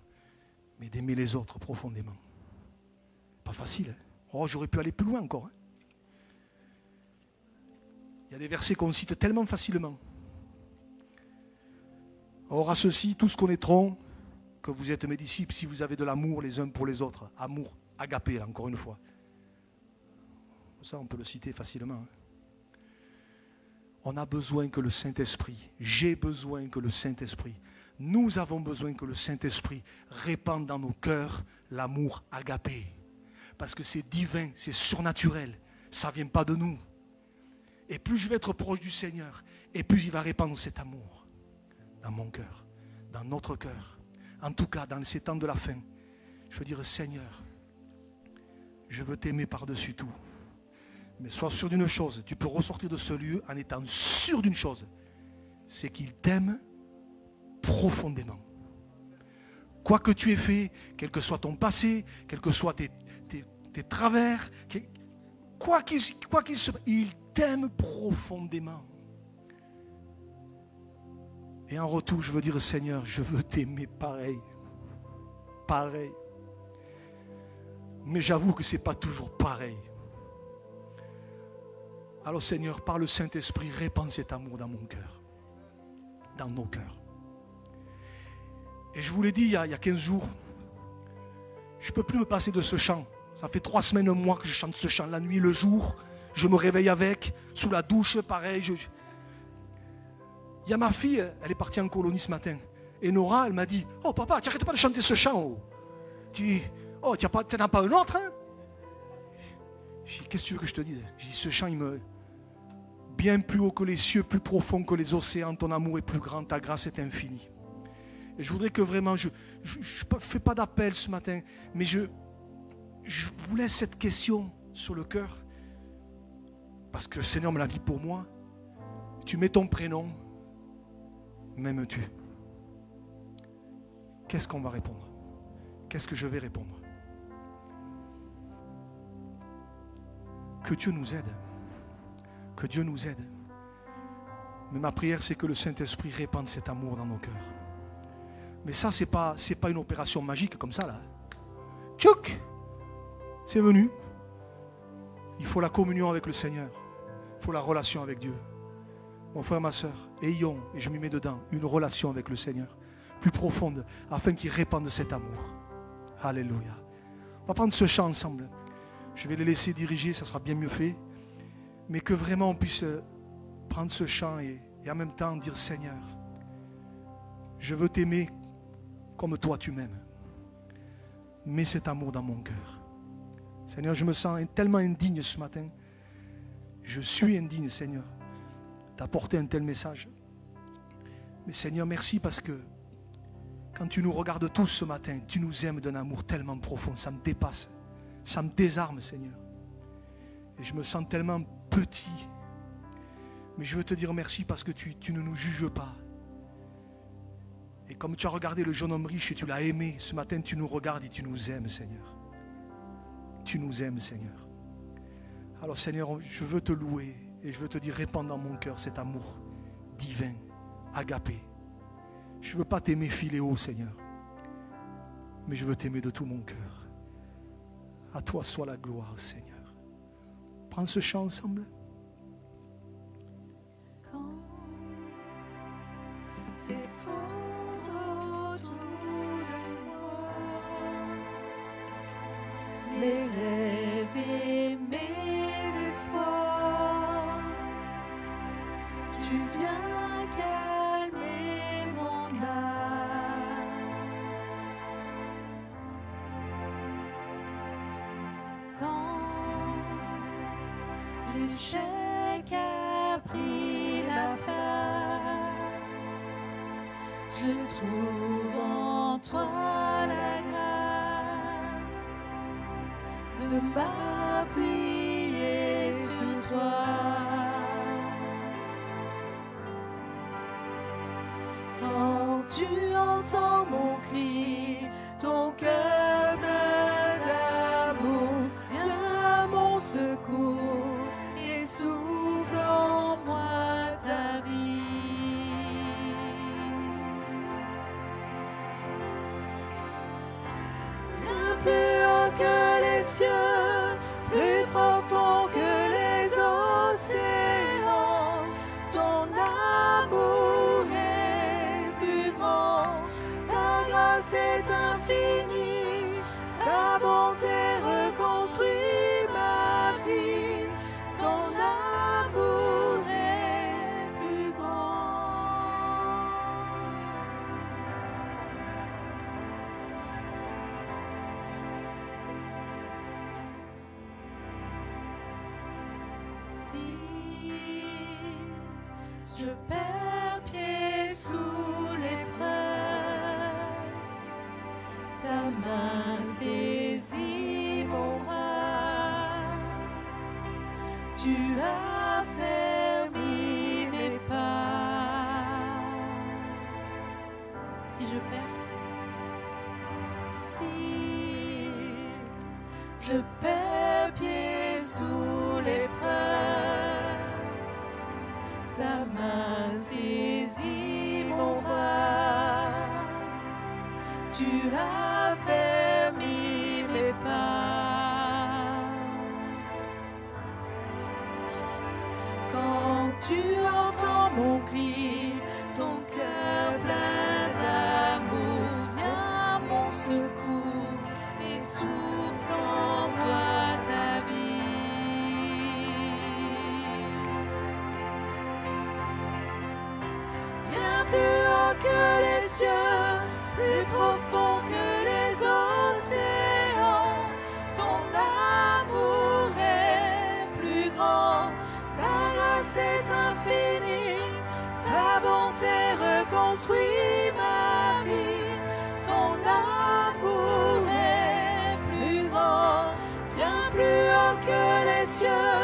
mais d'aimer les autres profondément. Pas facile. Hein? Oh, j'aurais pu aller plus loin encore. Hein? Il y a des versets qu'on cite tellement facilement. Or à ceux-ci, tous connaîtront que vous êtes mes disciples si vous avez de l'amour les uns pour les autres. Amour agapé, là, encore une fois. Ça, on peut le citer facilement. Hein. On a besoin que le Saint-Esprit, j'ai besoin que le Saint-Esprit, nous avons besoin que le Saint-Esprit répande dans nos cœurs l'amour agapé. Parce que c'est divin, c'est surnaturel, ça ne vient pas de nous. Et plus je vais être proche du Seigneur, et plus il va répandre cet amour dans mon cœur, dans notre cœur. En tout cas, dans ces temps de la fin, je veux dire, Seigneur, je veux t'aimer par-dessus tout. Mais sois sûr d'une chose, tu peux ressortir de ce lieu en étant sûr d'une chose, c'est qu'il t'aime profondément. Quoi que tu aies fait, quel que soit ton passé, quels que soient tes travers, quoi qu'il se passe, il t'aime profondément. Et en retour, je veux dire, Seigneur, je veux t'aimer pareil. Pareil. Mais j'avoue que ce n'est pas toujours pareil. Alors Seigneur, par le Saint-Esprit, répands cet amour dans mon cœur. Dans nos cœurs. Et je vous l'ai dit il y a 15 jours, je ne peux plus me passer de ce chant. Ça fait 3 semaines, un mois que je chante ce chant, la nuit, le jour. Je me réveille avec, sous la douche, pareil. Il y a ma fille, elle est partie en colonie ce matin. Et Nora, elle m'a dit, oh papa, tu n'arrêtes pas de chanter ce chant. Oh. Tu dis, oh, tu n'en as pas un autre, hein? J'ai dit, qu'est-ce que tu veux que je te dise? J'ai dit, ce chant, il me... Bien plus haut que les cieux, plus profond que les océans, ton amour est plus grand, ta grâce est infinie. Et je voudrais que vraiment, je ne fais pas d'appel ce matin, mais je vous laisse cette question sur le cœur, parce que le Seigneur me l'a dit pour moi. Tu mets ton prénom, m'aimes-tu? Qu'est-ce qu'on va répondre? Qu'est-ce que je vais répondre? Que Dieu nous aide. Que Dieu nous aide. Mais ma prière, c'est que le Saint-Esprit répande cet amour dans nos cœurs. Mais ça, c'est pas une opération magique comme ça, là. Tchouk! C'est venu. Il faut la communion avec le Seigneur. Il faut la relation avec Dieu. Mon frère, ma soeur, ayons, et je m'y mets dedans, une relation avec le Seigneur, plus profonde, afin qu'il répande cet amour. Alléluia. On va prendre ce chant ensemble. Je vais les laisser diriger, ça sera bien mieux fait. Mais que vraiment on puisse prendre ce chant et en même temps dire, Seigneur, je veux t'aimer comme toi tu m'aimes. Mets cet amour dans mon cœur. Seigneur, je me sens tellement indigne ce matin. Je suis indigne, Seigneur, d'apporter un tel message. Mais Seigneur, merci parce que quand tu nous regardes tous ce matin, tu nous aimes d'un amour tellement profond, ça me dépasse. Ça me désarme, Seigneur. Et je me sens tellement petit. Mais je veux te dire merci parce que tu ne nous juges pas. Et comme tu as regardé le jeune homme riche et tu l'as aimé, ce matin tu nous regardes et tu nous aimes, Seigneur. Tu nous aimes, Seigneur. Alors Seigneur, je veux te louer et je veux te dire, répands dans mon cœur cet amour divin, agapé. Je ne veux pas t'aimer philéo, Seigneur, mais je veux t'aimer de tout mon cœur. À toi soit la gloire, Seigneur. prend ce chant ensemble. Quand s'effondrent autour de moi mes rêves et mes espoirs, tu viens calmer mon âme. Quand l'échec a pris la place, je trouve en toi la grâce de m'appuyer sur toi. Quand tu entends mon cri, ton cœur plein d'amour vient à mon secours et souffle en moi ta vie. Bien plus haut que les cieux, plus profond que les océans, ton amour est plus grand, ta grâce est infinie, ta bonté reconstruit ma vie, ton amour est plus grand. Si je perds pied sous l'épreuve, ta main saisit mon bras, tu as fermé mes pas. Si je perds, Si je perds pied sous l'épreuve, ta main saisit mon bras, tu as fermé mes pas. Quand tu entends mon cri, ton cœur plein d'amour vient à mon secours et souffle en moi ta vie. Bien plus haut que les cieux, plus profond que les océans, ton amour est plus grand, ta grâce est infinie, ta bonté reconstruit ma vie, ton amour est plus grand, bien plus haut que les cieux,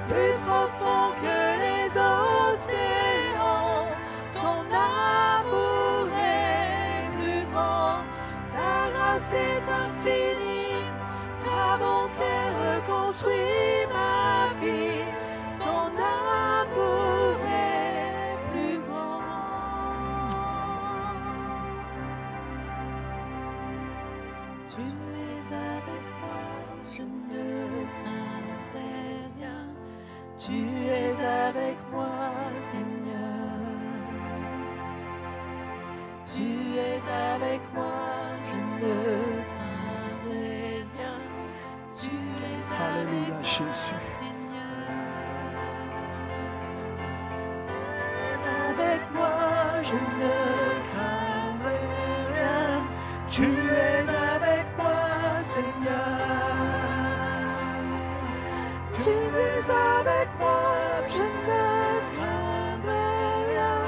plus profond que les océans, ton amour est plus grand, ta grâce est infinie, ta bonté reconstruit ma vie, ton amour est plus grand. Tu es avec moi, je ne craindrai rien. Tu es avec moi, Seigneur. Tu es avec moi, je ne craindrai rien. Tu es Alléluia, avec Jésus. moi, Seigneur. Tu es avec moi, je ne craindrai rien. Tu es avec moi, Seigneur. Tu es avec moi, je ne craindrai rien.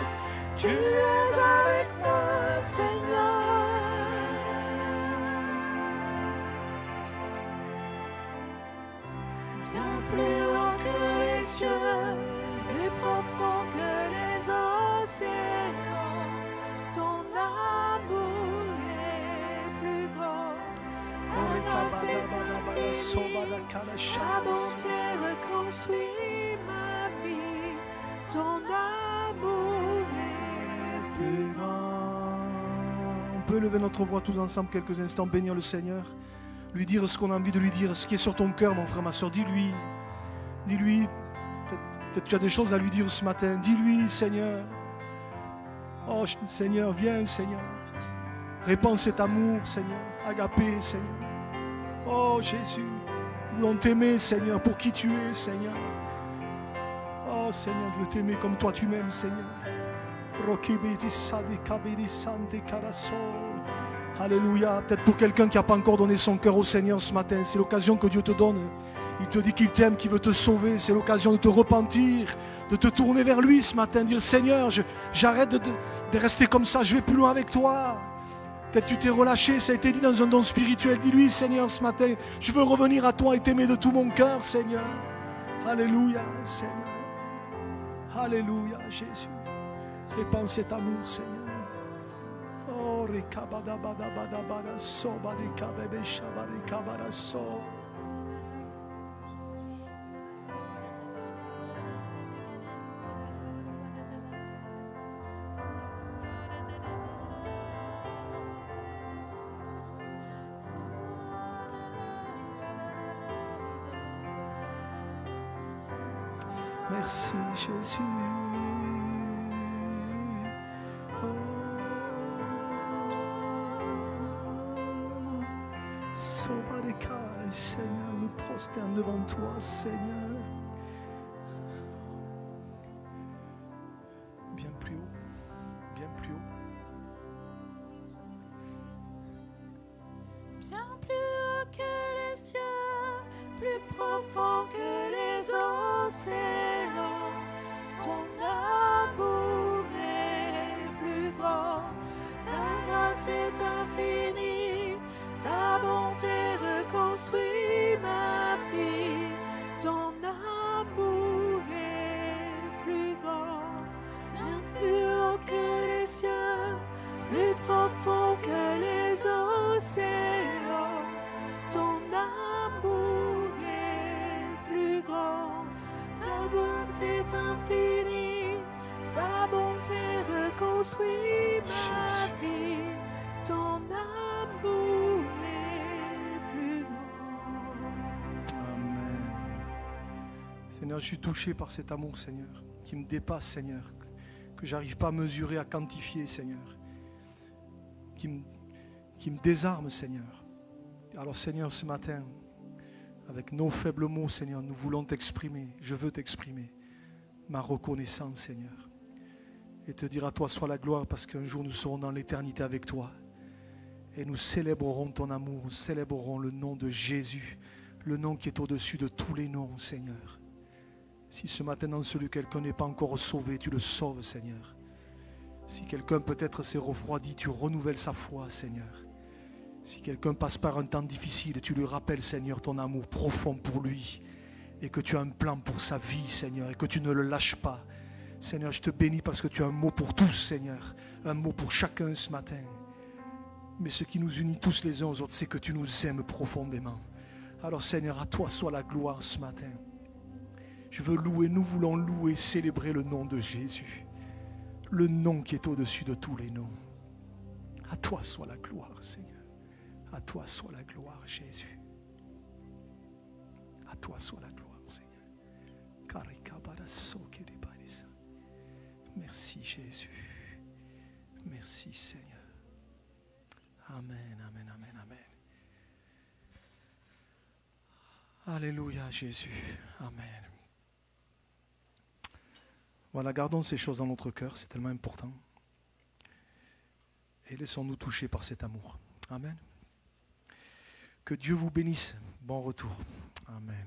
Tu es avec moi, Seigneur. Bien plus haut que les cieux, plus profond que les océans, ton amour est plus grand. Ta grâce est infinie, ta bonté reconstruit ma vie, ton amour est plus grand. On peut lever notre voix tous ensemble quelques instants, bénir le Seigneur, lui dire ce qu'on a envie de lui dire, ce qui est sur ton cœur, mon frère, ma soeur. Dis-lui, Dis-lui, peut-être tu as des choses à lui dire ce matin. Dis-lui, Seigneur. Oh Seigneur, viens Seigneur. Répands cet amour, Seigneur. Agapé, Seigneur. Oh Jésus, nous voulons t'aimer, Seigneur, pour qui tu es, Seigneur. Oh Seigneur, je veux t'aimer comme toi tu m'aimes, Seigneur. Alléluia. Peut-être pour quelqu'un qui n'a pas encore donné son cœur au Seigneur ce matin, c'est l'occasion que Dieu te donne. Il te dit qu'il t'aime, qu'il veut te sauver. C'est l'occasion de te repentir, de te tourner vers lui ce matin, dire Seigneur, j'arrête de rester comme ça, je vais plus loin avec toi. Peut-être tu t'es relâché, ça a été dit dans un don spirituel. Dis-lui, Seigneur, ce matin, je veux revenir à toi et t'aimer de tout mon cœur, Seigneur. Alléluia, Seigneur. Alléluia, Jésus. Répands cet amour, Seigneur. Oh, rekabadabadabadabada, sobadekabebe, shabadekabada, so. Merci Jésus. Oh. Sobareka, Seigneur, nous prosterne devant toi, Seigneur. Bien plus haut, bien plus haut. Bien plus haut que les cieux, plus profond que les océans. Ton amour est plus grand, ta grâce est infinie, ta bonté reconstruit ma vie. Ton amour est plus grand, bien plus haut que les cieux, plus profond que les océans. Ton amour est plus grand, ta bonté est infinie, ta bonté reconstruit ma vie. Ton amour est plus grand. Amen. Seigneur, je suis touché par cet amour, Seigneur, qui me dépasse, Seigneur, que j'arrive pas à mesurer, à quantifier, Seigneur, qui me désarme, Seigneur. Alors, Seigneur, ce matin, avec nos faibles mots, Seigneur, nous voulons t'exprimer, je veux t'exprimer ma reconnaissance, Seigneur, et te dire à toi soit la gloire, parce qu'un jour nous serons dans l'éternité avec toi, et nous célébrerons ton amour, nous célébrerons le nom de Jésus, le nom qui est au-dessus de tous les noms, Seigneur. Si ce matin dans celui quelqu'un n'est pas encore sauvé, tu le sauves, Seigneur. Si quelqu'un peut-être s'est refroidi, tu renouvelles sa foi, Seigneur. Si quelqu'un passe par un temps difficile, tu lui rappelles, Seigneur, ton amour profond pour lui et que tu as un plan pour sa vie, Seigneur, et que tu ne le lâches pas. Seigneur, je te bénis parce que tu as un mot pour tous, Seigneur, un mot pour chacun ce matin. Mais ce qui nous unit tous les uns aux autres, c'est que tu nous aimes profondément. Alors, Seigneur, à toi soit la gloire ce matin. Je veux louer, nous voulons louer, célébrer le nom de Jésus, le nom qui est au-dessus de tous les noms. À toi soit la gloire, Seigneur. À toi soit la gloire, Jésus. À toi soit la gloire, Seigneur. Merci, Jésus. Merci, Seigneur. Amen, amen, amen, amen. Alléluia, Jésus. Amen. Voilà, gardons ces choses dans notre cœur, c'est tellement important. Et laissons-nous toucher par cet amour. Amen. Que Dieu vous bénisse. Bon retour. Amen.